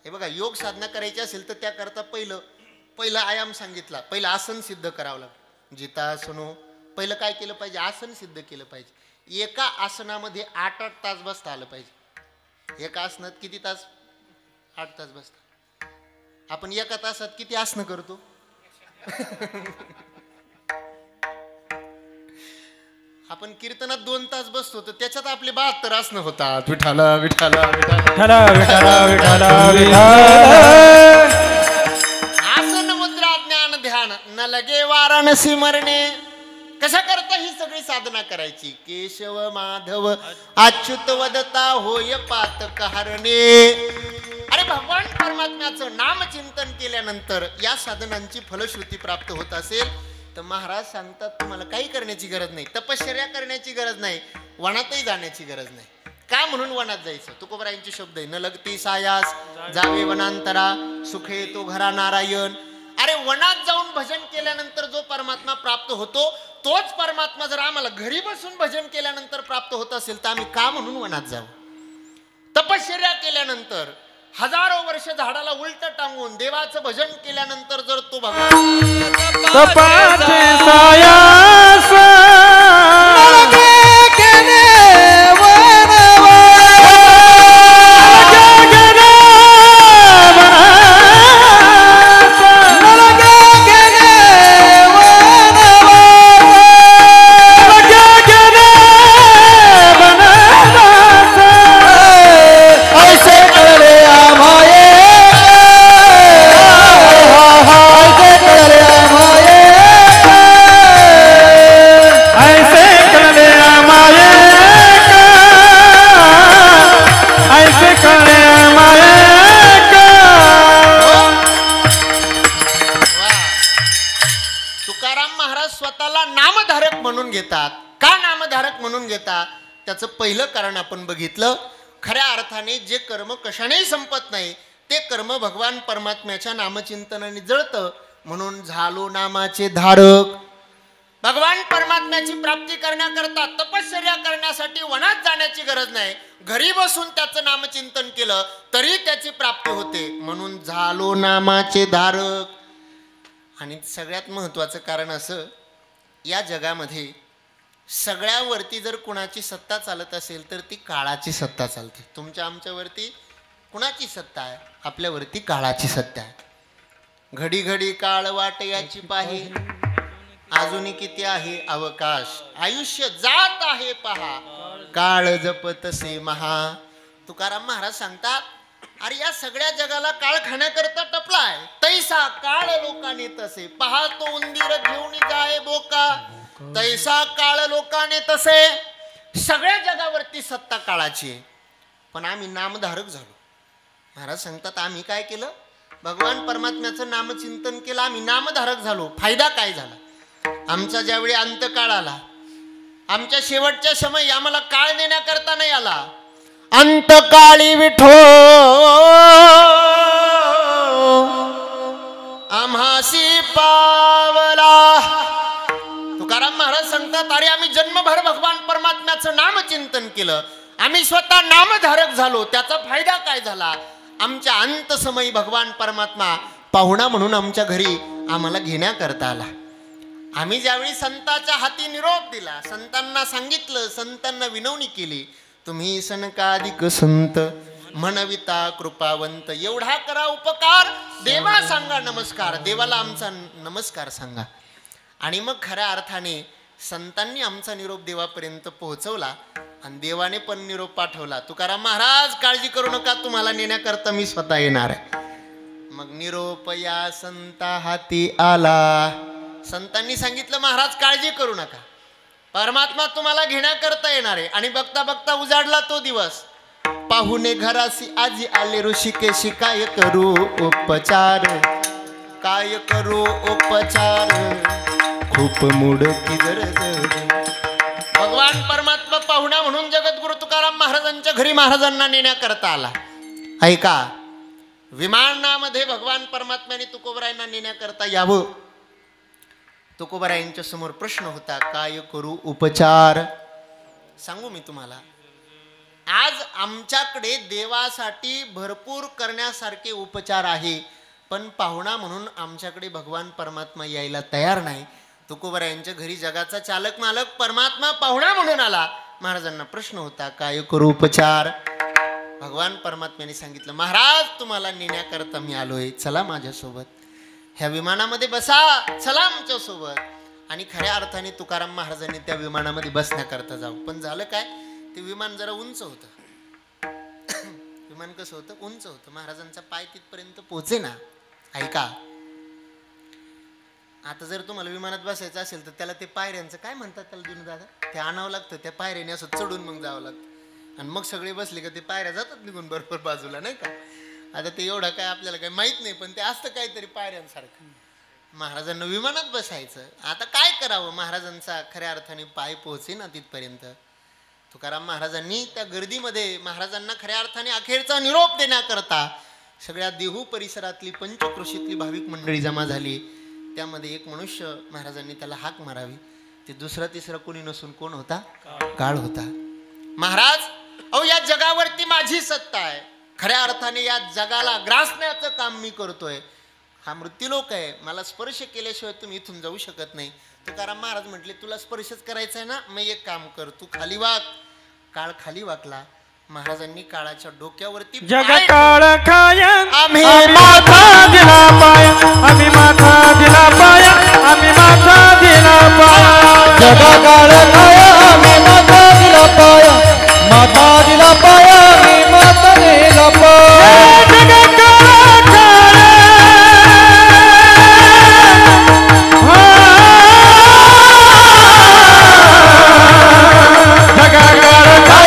हे बघा, योग साधना करायची असेल तर त्याकरता पहिलं आयाम सांगितला. पहिलं आसन सिद्ध करावं लागतं. जितासनो. पहिलं काय केलं पाहिजे? आसन सिद्ध केलं पाहिजे. एका आसनामध्ये 8-8 तास बसता आलं पाहिजे. एका आसनात किती तास? 8 तास बसता. आपण एका तासात किती आसनं करतो? आपण कीर्तनात 2 तास बसतो तर त्याच्यात आपले 72 आसनं होतात. विठाला विठाला विठाला विठाला विठाला विठाला. आसन मुद्रा ज्ञान ध्यान न लगे वाराणसी मरणे. कशा करता ही सगळी साधना करायची? केशव माधव अच्युत वदता होय पातक हरणे. अरे भगवान परमात्म्याचं नामचिंतन केल्यानंतर या साधनांची फलश्रुती प्राप्त होत असेल तर महाराज सांगतात, तुम्हाला काही करण्याची गरज नाही, तपश्चर्या करण्याची गरज नाही, वनातही जाण्याची गरज नाही. का म्हणून वनात जायचं? तुकोबरायांचे शब्द आहे, न लगती सायास जावे वनांतरा सुखे तो घरा नारायण. अरे वनात जाऊन भजन केल्यानंतर जो परमात्मा प्राप्त होतो तोच परमात्मा जर आम्हाला घरी बसून भजन केल्यानंतर प्राप्त होत असेल तर आम्ही का म्हणून वनात जाऊ? तपश्चर्या केल्यानंतर 1000 वर्ष झाडाला उलट टांगून देवाचं भजन केल्यानंतर जर तो भगवान तपाचे साया त्याचं पहिलं कारण आपण बघितलं. खऱ्या अर्थाने जे कर्म कशानेही संपत नाही ते कर्म भगवान परमात्म्याच्या नामचिंतनाने जळतं. म्हणून झालो नामाचे धारक. भगवान परमात्म्याची प्राप्ती करण्याकरता तपश्चर्या करण्यासाठी वनात जाण्याची गरज नाही. घरी बसून त्याचं नामचिंतन केलं तरी त्याची प्राप्ती होते. म्हणून झालो नामाचे धारक. आणि सगळ्यात महत्त्वाचं कारण असं, या जगामध्ये सगळ्यावरती जर कुणाची सत्ता चालत असेल तर ती काळाची सत्ता चालते. तुमच्या आमच्यावरती कुणाची सत्ता आहे? आपल्यावरती काळाची सत्ता आहे. घडी घडी काळ वाट याची पाहे, अजूनही किती आहे अवकाश. आयुष्य जात आहे पहा, काळ जपतसे महा. तुकाराम महाराज सांगतात, अरे या सगळ्या जगाला काळ खाण्याकरता टपलाय. तैसा काळ लोकाने तसे, पहा तो उंदीर घेऊन जाय बोका. तैसा काळ लोकाने तसे. सगळ्या जगावरती सत्ता काळाची आहे. पण आम्ही नामधारक झालो. महाराज सांगतात, आम्ही काय केलं? भगवान परमात्म्याचं नामचिंतन केलं, आम्ही नामधारक झालो. फायदा काय झाला? आमचा ज्यावेळी अंतकाळ आला, आमच्या शेवटच्या समय आम्हाला काळ नेण्याकरता नाही आला. अंतकाळी विठो आम्हासी पावला. तुकाराम महाराज सांगतात, अरे आम्ही जन्मभर भगवान परमात्म्याचं नामचिंतन केलं, आम्ही स्वतः नामधारक झालो. त्याचा फायदा काय झाला? आमच्या अंतसमयी भगवान परमात्मा पाहुणा म्हणून आमच्या घरी आम्हाला घेण्याकरता आला. आम्ही ज्यावेळी संतांच्या हाती निरोप दिला, संतांना सांगितलं, संतांना विनवणी केली, तुम्ही सनकाधिक संत म्हणविता कृपावंत. एवढा करा उपकार, देवा सांगा नमस्कार. देवाला आमचा नमस्कार सांगा. आणि मग खऱ्या अर्थाने संतांनी आमचा निरोप देवापर्यंत पोहोचवला आणि देवाने पण निरोप पाठवला. तुकाराम महाराज, काळजी करू नका, तुम्हाला नेण्याकरता मी स्वतः येणार आहे. मग निरोप या संता हाती आला. संतांनी सांगितलं, महाराज काळजी करू नका, परमात्मा तुम्हाला घेण्याकरता येणार आहे. आणि बघता बघता उजाडला तो दिवस. पाहुणे घरासी आजी आले ऋषिकेशी, काय करू उपचार, काय करू उपचार, खूप मूड की गरज. भगवान परमात्मा पाहुणा म्हणून जगद्गुरु तुकाराम महाराजांच्या घरी महाराजांना नेण्याकरता आला. ऐका, विमानामध्ये भगवान परमात्म्याने तुकोबरायांना नेण्याकरता यावं. तुकोबरायांच्या समोर प्रश्न होता, काय करू उपचार. सांगू मी तुम्हाला, आज आमच्याकडे देवासाठी भरपूर करण्यासारखे उपचार आहे, पण पाहुणा म्हणून आमच्याकडे भगवान परमात्मा यायला तयार नाही. तुकोबरायांच्या घरी जगाचा चालक मालक परमात्मा पाहुणा म्हणून आला. महाराजांना प्रश्न होता, काय करू उपचार. भगवान परमात्म्याने सांगितलं, महाराज तुम्हाला नेण्याकरता मी आलोय, चला माझ्यासोबत, ह्या विमानामध्ये बसा, चला आमच्या सोबत. आणि खऱ्या अर्थाने तुकाराम महाराजांनी त्या विमानामध्ये बसण्याकरता जाऊ. पण झालं काय, ते विमान जरा उंच होतं. विमान कसं होतं? उंच होतं. महाराजांचा पाय तिथपर्यंत पोहोचे ना. ऐका, आता जर तुम्हाला विमानात बसायचं असेल तर त्याला ते पायऱ्यांचं काय म्हणतात त्याला दिनू दादा, ते आणावं लागतं. त्या पायऱ्याने असं चढून मग जावं लागतं. आणि मग सगळे बसले का ते पायऱ्या जातात निघून बरोबर बाजूला, नाही का. आता ते एवढं काय आपल्याला काही माहीत नाही, पण ते असतं काहीतरी पायऱ्यांसारखं. महाराजांना विमानात बसायचं. आता काय करावं, महाराजांचा खऱ्या अर्थाने पाय पोहोचे ना तिथपर्यंत. तुकाराम महाराजांनी त्या गर्दीमध्ये महाराजांना खऱ्या अर्थाने अखेरचा निरोप देण्याकरता सगळ्या देहू परिसरातली पंचक्रोशीतली भाविक मंडळी जमा झाली. त्यामध्ये एक मनुष्य, महाराजांनी त्याला हाक मारावी. ते दुसरा तिसरा कोणी नसून कोण होता? काळ होता. महाराज, अहो या जगावरती माझी सत्ता आहे, खऱ्या अर्थाने या जगाला ग्रासण्याचं काम मी करतोय. हा मृत्यूलोक आहे, मला स्पर्श केल्याशिवाय तुम्ही इथून जाऊ शकत नाही. तुकाराम महाराज म्हटले तुला स्पर्शच करायचा आहे ना, मग एक काम कर, तू खाली वाक. काळ खाली वाकला. महाराजांनी काळाच्या डोक्यावरती जग पाय काळ खाय आम्ही माथा दिला पाय, आम्ही माथा दिला पाय, आम्ही माथा दिला पाय. जग काळ खाय आम्ही माथा दिला पाय, माथा दिला पाय आम्ही माथा दिला पाय. जग काळ खाय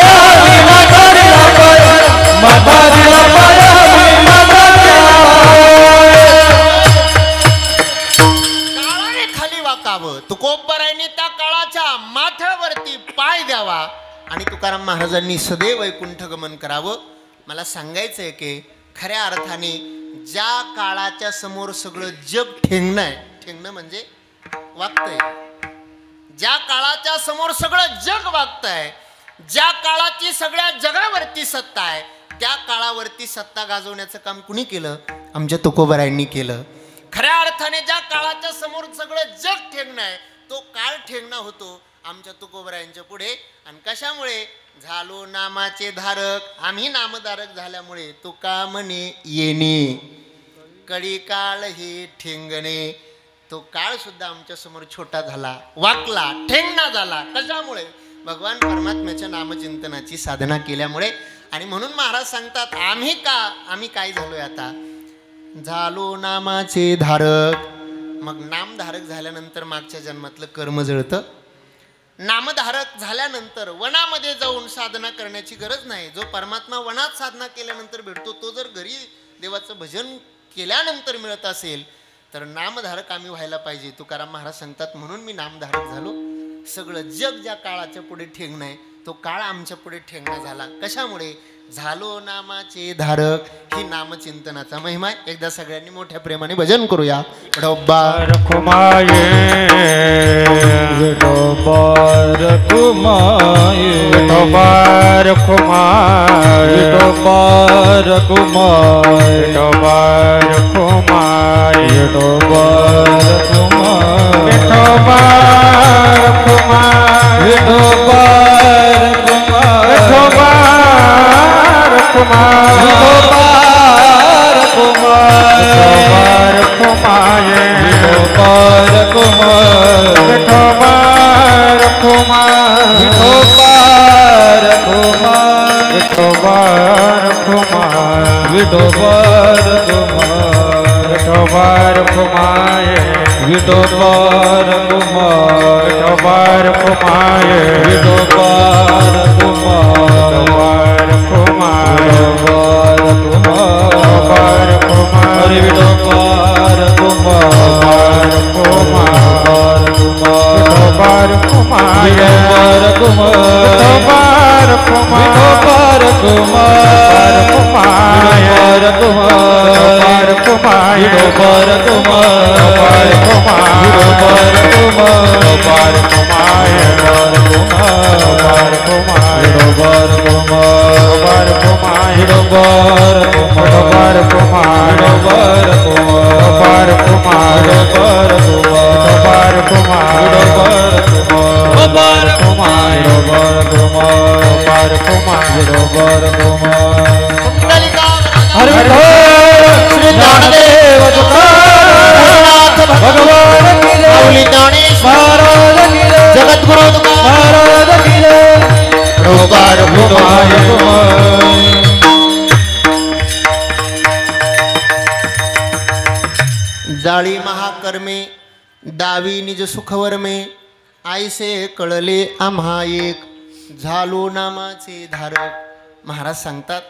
काळाने खाली वाकावं. तुकोबरायांनी त्या काळाच्या माथ्यावरती पाय द्यावा आणि तुकाराम महाराजांनी सदैव वैकुंठ गमन करावं. मला सांगायचंय की खऱ्या अर्थाने ज्या काळाच्या समोर सगळं जग ठेंगणं आहे, ठेंगणं म्हणजे वागतंय, ज्या काळाच्या समोर सगळं जग वागतंय, ज्या काळाची सगळ्या जगावरती सत्ता आहे, त्या काळावरती सत्ता गाजवण्याचं काम कुणी केलं? आमच्या तुकोबरायांनी केलं. खऱ्या अर्थाने ज्या काळाच्या समोर सगळं जग ठेंगणं आहे, तो काळ ठेंगणा होतो आमच्या तुकोबरायांच्या पुढे. आणि कशामुळे? झालो नामाचे धारक, आम्ही नामधारक झाल्यामुळे. तुका म्हणे येणे कडी काळ हे ठेंगणे. तो काळ सुद्धा आमच्या समोर छोटा झाला, वाकला, ठेंगणा झाला. कशामुळे? भगवान परमात्म्याच्या नामचिंतनाची साधना केल्यामुळे. आणि म्हणून महाराज सांगतात आम्ही काय झालोय आता? झालो नामाचे धारक. मग नामधारक झाल्यानंतर मागच्या जन्मातलं कर्म जळतं. नामधारक झाल्यानंतर वनामध्ये जाऊन साधना करण्याची गरज नाही. जो परमात्मा वनात साधना केल्यानंतर भेटतो, तो जर घरी देवाचं भजन केल्यानंतर मिळत असेल तर नामधारक आम्ही व्हायला पाहिजे. तुकाराम महाराज सांगतात म्हणून मी नामधारक झालो. सगळं जग ज्या काळाच्या पुढे ठेंगणं आहे, तो काळ आमच्या पुढे ठेंगणा झाला. कशामुळे? झालो नामाचे धारक. ही नामचिंतनाचा महिमा आहे. एकदा सगळ्यांनी मोठ्या प्रेमाने भजन करूया. विठोबा रखुमाये विठोबार कुमाये, विठोबार रखुमाये, विठोबार कुमाये, विठोबार रखुमाये, विठोबार कुमाये, विठोबार रखुमाये, विठोबार कुमाये, विठोबार रखुमाये, विठोबार कुमाये, विठोबार रखुमाये, विठोबार कुमाये, विठोबार रखुमाये, विठोबार कुमाये, विठोबार रखुमाये, विठोबार कुमाये, विठोबार रखुमाये, विठोबार कुमाये, विठोबार रखुमाये, विठोबार कुमाये, विठोबार रखुमाये, विठोबार कुमाये, विठोबार रखुमाये, विठोबार कुमाये, विठोबार रखुमाये, विठोबार कुमाये, विठोबार रखुमाये, विठोबार कुमाये, विठोबार विठोबार कुमाये, रखुमाये, विठोबार रखुमाये, विठोबार कुमाये, विठोबार विठोबार रखुमाये, कुमाये, विठोबार रखुमाये, विठोबार कुमाये, विठोबार रखुमाये, विठोबार कुमाये, विठोबार रखुमाये, विठोबार कुमाये, विठोबार रखुमाये, विठोबार कुमाये, विठोबार रखुमाये, विठोबार कुमाये, विठोबार विठोबार रखुमाये, कुमाये, विठोबार रखुमाये, विठोबार कुमाये. कुंडलिका हरि विठ्ठल श्री ज्ञानदेव तुकाराम भगवान की जय. माऊली ज्ञानेश्वर महाराज की जय. जगद्गुरु तुकाराम महाराज की जय. विठोबार विठोबार कुमाये. कुमाये. जाळी महाकर्मे दावी निज सुखवर्मे, आईसे कळले आम्हा एक, झालो नामाचे धारक. महाराज सांगतात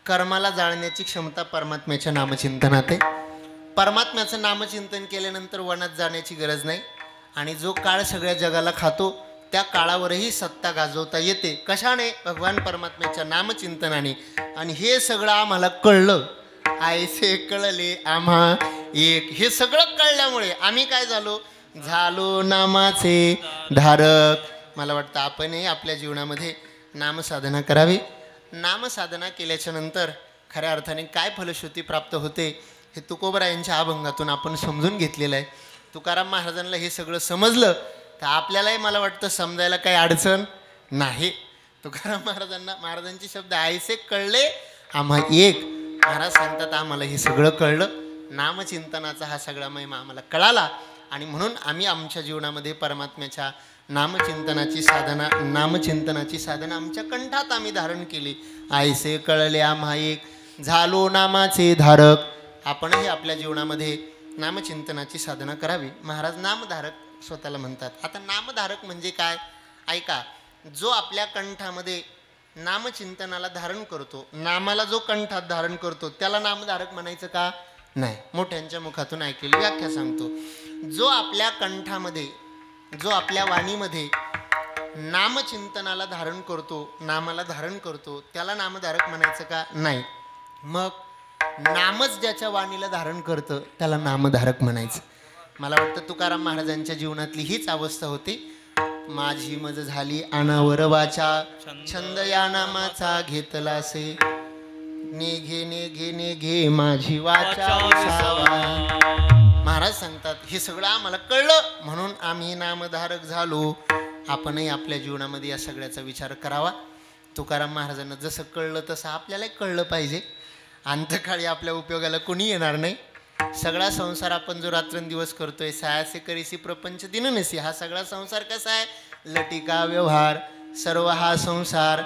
कर्माला जाळण्याची क्षमता परमात्म्याच्या नामचिंतनात आहे. परमात्म्याचं नामचिंतन केल्यानंतर वनात जाण्याची गरज नाही. आणि जो काळ सगळ्या जगाला खातो त्या काळावरही सत्ता गाजवता येते. कशाने? भगवान परमात्म्याच्या नामचिंतनाने. आणि हे सगळं आम्हाला कळलं. आयसे कळले आम्हा एक. हे सगळं कळल्यामुळे आम्ही काय झालो? झालो नामाचे धारक. मला वाटतं आपणही आपल्या जीवनामध्ये नामसाधना करावी. नामसाधना केल्याच्या नंतर खऱ्या अर्थाने काय फलश्रुती प्राप्त होते हे तुकोबरायांच्या अभंगातून आपण समजून घेतलेलं आहे. तुकाराम महाराजांना हे सगळं समजलं तर आपल्यालाही मला वाटतं समजायला काही अडचण नाही. तुकाराम महाराजांचे शब्द आयसे कळले आम्हा एक. महाराज सांगतात आम्हाला हे सगळं कळलं, नामचिंतनाचा हा सगळा महिमा आम्हाला कळाला आणि म्हणून आम्ही आमच्या जीवनामध्ये परमात्म्याच्या नामचिंतनाची साधना आमच्या कंठात आम्ही धारण केली. आयसे कळले आम्हा एक, झालो नामाचे धारक. आपणही आपल्या जीवनामध्ये नामचिंतनाची साधना करावी. महाराज नामधारक स्वतःला म्हणतात. आता नामधारक म्हणजे काय ऐका, जो आपल्या कंठामध्ये नामचिंतनाला धारण करतो, नामाला जो कंठात धारण करतो त्याला नामधारक म्हणायचं का नाही. मोठ्यांच्या मुखातून ऐकलेली व्याख्या सांगतो. जो आपल्या कंठामध्ये, जो आपल्या वाणीमध्ये नामचिंतनाला धारण करतो, नामाला धारण करतो त्याला नामधारक म्हणायचं का नाही. मग नामच ज्याच्या वाणीला धारण करतं त्याला नामधारक म्हणायचं. मला वाटतं तुकाराम महाराजांच्या जीवनातली हीच अवस्था होती. माझी मज झाली अनावर वाचा, छंद या नामाचा घेतलासे, नेघे नेघे नेघे माझी वाचा उसावा. महाराज सांगतात हे सगळं आम्हाला कळलं म्हणून आम्ही नामधारक झालो. आपणही आपल्या जीवनामध्ये या सगळ्याचा विचार करावा. तुकाराम महाराजांना जसं कळलं तसं आपल्यालाही कळलं पाहिजे. अंतकाळी आपल्या उपयोगाला कोणी येणार नाही. सगळा संसार आपण जो रात्रंदिवस करतोय, सायासे करीसी प्रपंच दिन नसी, हा सगळा संसार कसा आहे, लटिका व्यवहार सर्व हा संसार.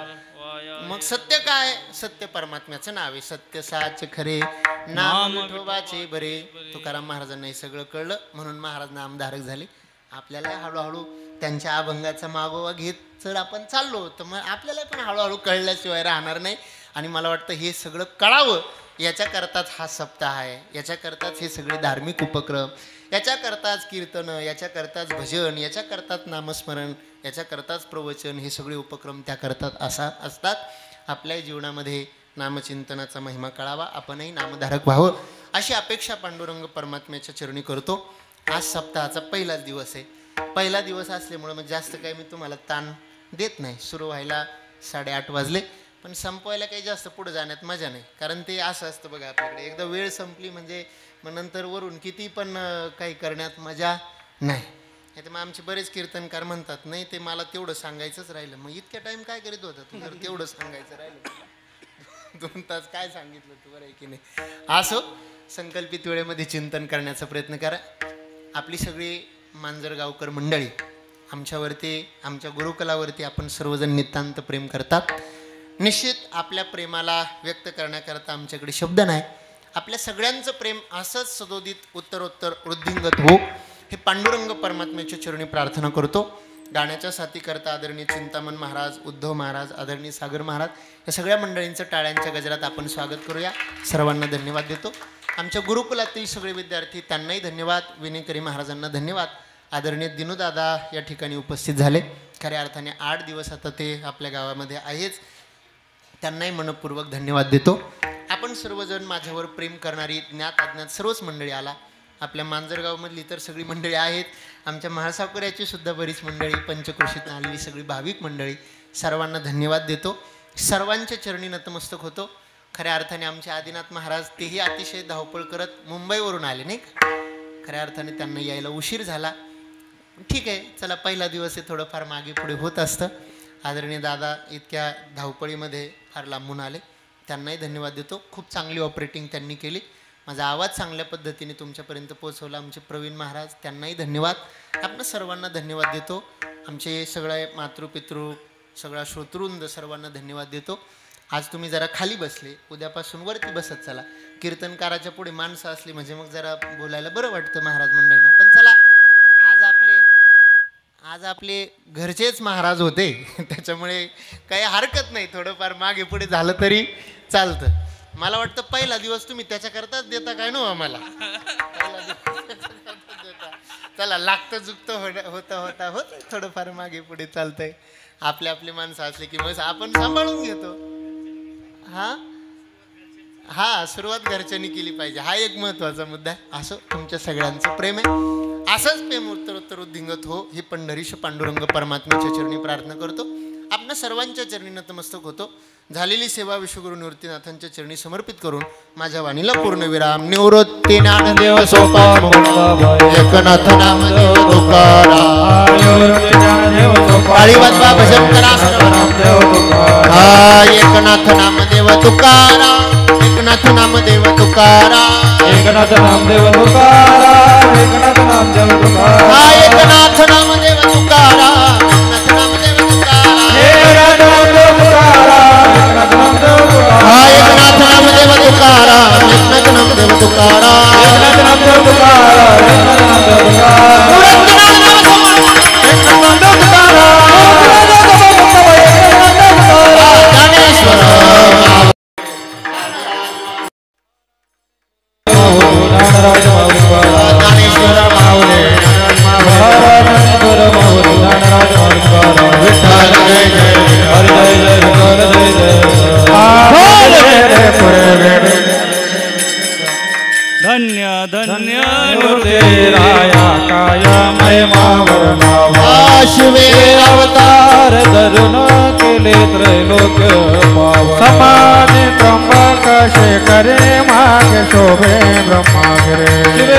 मग सत्य काय, सत्य परमात्म्याचं नाव आहे. सत्य साच खरे नाम विठोबाचे बरे. तुकाराम महाराजांना हे सगळं कळलं म्हणून महाराज नामधारक झाले. आपल्याला हळूहळू त्यांच्या अभंगाचा मागोवा घेत जर आपण चाललो तर मग आपल्याला पण हळूहळू कळल्याशिवाय राहणार नाही. आणि मला वाटतं हे सगळं कळावं याच्याकरताच हा सप्ताह आहे, याच्याकरताच हे सगळे धार्मिक उपक्रम, याच्याकरताच कीर्तन, याच्याकरताच भजन, याच्याकरताच नामस्मरण, याच्याकरताच प्रवचन, हे सगळे उपक्रम त्याकरतात असतात. आपल्या जीवनामध्ये नामचिंतनाचा महिमा कळावा, आपणही नामधारक व्हावं अशी अपेक्षा पांडुरंग परमात्म्याच्या चरणी करतो. आज सप्ताहाचा पहिलाच दिवस आहे. पहिला दिवस असल्यामुळं मग जास्त काही मी तुम्हाला ताण देत नाही. सुरू व्हायला 8:30 वाजले, पण संपवायला काही जास्त पुढे जाण्यात मजा नाही. कारण ते असं असतं बघा, आपल्याकडे एकदा वेळ संपली म्हणजे मग नंतर वरून किती पण काही करण्यात मजा नाही. नाही तर मग आमचे बरेच कीर्तनकार म्हणतात नाही ते मला तेवढं सांगायचंच राहिलं. मग इतक्या टाईम काय करीत होता तू, जर तेवढं सांगायचं राहिलं 2 तास काय सांगितलं तू, बरं आहे की नाही. असो संकल्पित वेळेमध्ये चिंतन करण्याचा प्रयत्न करा. आपली सगळी मांजरगावकर मंडळी आमच्यावरती, आमच्या गुरुकुलावरती आपण सर्वजण नितांत प्रेम करतात. निश्चित आपल्या प्रेमाला व्यक्त करण्याकरता आमच्याकडे शब्द नाही. आपल्या सगळ्यांचं प्रेम असंच सदोदित उत्तरोत्तर वृद्धिंगत हो हे पांडुरंग परमात्म्याच्या चरणी प्रार्थना करतो. गाण्याच्या साथीकरता आदरणीय चिंतामण महाराज, उद्धव महाराज, आदरणीय सागर महाराज या सगळ्या मंडळींचं टाळ्यांच्या गजरात आपण स्वागत करूया. सर्वांना धन्यवाद देतो. आमच्या गुरुकुलातील सगळे विद्यार्थी त्यांनाही धन्यवाद. विनेकरी महाराजांना धन्यवाद. आदरणीय दिनूदादा या ठिकाणी उपस्थित झाले. खऱ्या अर्थाने 8 दिवस आता ते आपल्या गावामध्ये आहेच, त्यांनाही मनपूर्वक धन्यवाद देतो. आपण सर्वजण माझ्यावर प्रेम करणारी ज्ञात अज्ञात सर्वच मंडळी आला. आपल्या मांजरगावमधली तर सगळी मंडळी आहेत, आमच्या महासावकऱ्याची सुद्धा बरीच मंडळी, पंचक्रोशीतून आलेली सगळी भाविक मंडळी, सर्वांना धन्यवाद देतो. सर्वांच्या चरणी नतमस्तक होतो. खऱ्या अर्थाने आमचे आदिनाथ महाराज तेही अतिशय धावपळ करत मुंबईवरून आले नाही का. खऱ्या अर्थाने त्यांना यायला उशीर झाला. ठीक आहे, चला पहिला दिवस आहे, थोडंफार मागे पुढे होत असतं. आदरणीय दादा इतक्या धावपळीमध्ये फार लांबून आले, त्यांनाही धन्यवाद देतो. खूप चांगली ऑपरेटिंग त्यांनी केली. माझा आवाज चांगल्या पद्धतीने तुमच्यापर्यंत पोहोचवला. आमचे प्रवीण महाराज त्यांनाही धन्यवाद. आपण सर्वांना धन्यवाद देतो. आमचे सगळे मातृपितृ, सगळा श्रोतृवृंद सर्वांना धन्यवाद देतो. आज तुम्ही जरा खाली बसले, उद्यापासून वरती बसत चला. कीर्तनकाराच्या पुढे माणसं असली म्हणजे मग जरा बोलायला बरं वाटतं महाराज मंडळींना. पण चला, आज आपले घरचेच महाराज होते त्याच्यामुळे काही हरकत नाही, थोडंफार मागे पुढे झालं तरी चालतं. मला वाटतं पहिला दिवस तुम्ही त्याच्याकरताच देता काय नो आम्हाला. चला, लागतं चुकतं होता होत थोडंफार मागे पुढे चालतंय. आपले माणसं असले की मग आपण सांभाळून घेतो. हा सुरुवात घरच्यांनी केली पाहिजे, हा एक महत्वाचा मुद्दा आहे. असं तुमच्या सगळ्यांचं प्रेम आहे, असंच प्रेम उत्तरोत्तर उद्धिंगत हो ही पंढरीश पांडुरंग परमात्म्याच्या चरणी प्रार्थना करतो. आपणा सर्वांच्या चरणी नतमस्तक होतो. झालेली सेवा विश्वगुरु निवृत्तीनाथांच्या चरणी समर्पित करून माझ्या वाणीला पूर्णविराम. निवृत्ती ज्ञानदेव सोपान एकनाथ नामदेव तुकाराम. काळी वाजवा भजन करा एकनाथ नामदेव तुकाराम. एकनाथ नामदेव तुकाराम. एकनाथ नामदेव तुकाराम. एकनाथ नामदेव तुकाराम. एकनाथ नामदेव तुकाराम. एकनाथ नामदेव तुकाराम. एकनाथ नामदेव तुकाराम. एकनाथ नामदेव तुकाराम. एकनाथ नामदेव तुकाराम. एकनाथ नामदेव तुकाराम. एकनाथ नामदेव तुकाराम. एकनाथ नामदेव धन्य धन्य राया काया महिमावर नावा शिवे अवतार धरून केले त्रैलोक पाव समाधी त्र्यंबक शेखरे मागे शोभे ब्रह्मागिरे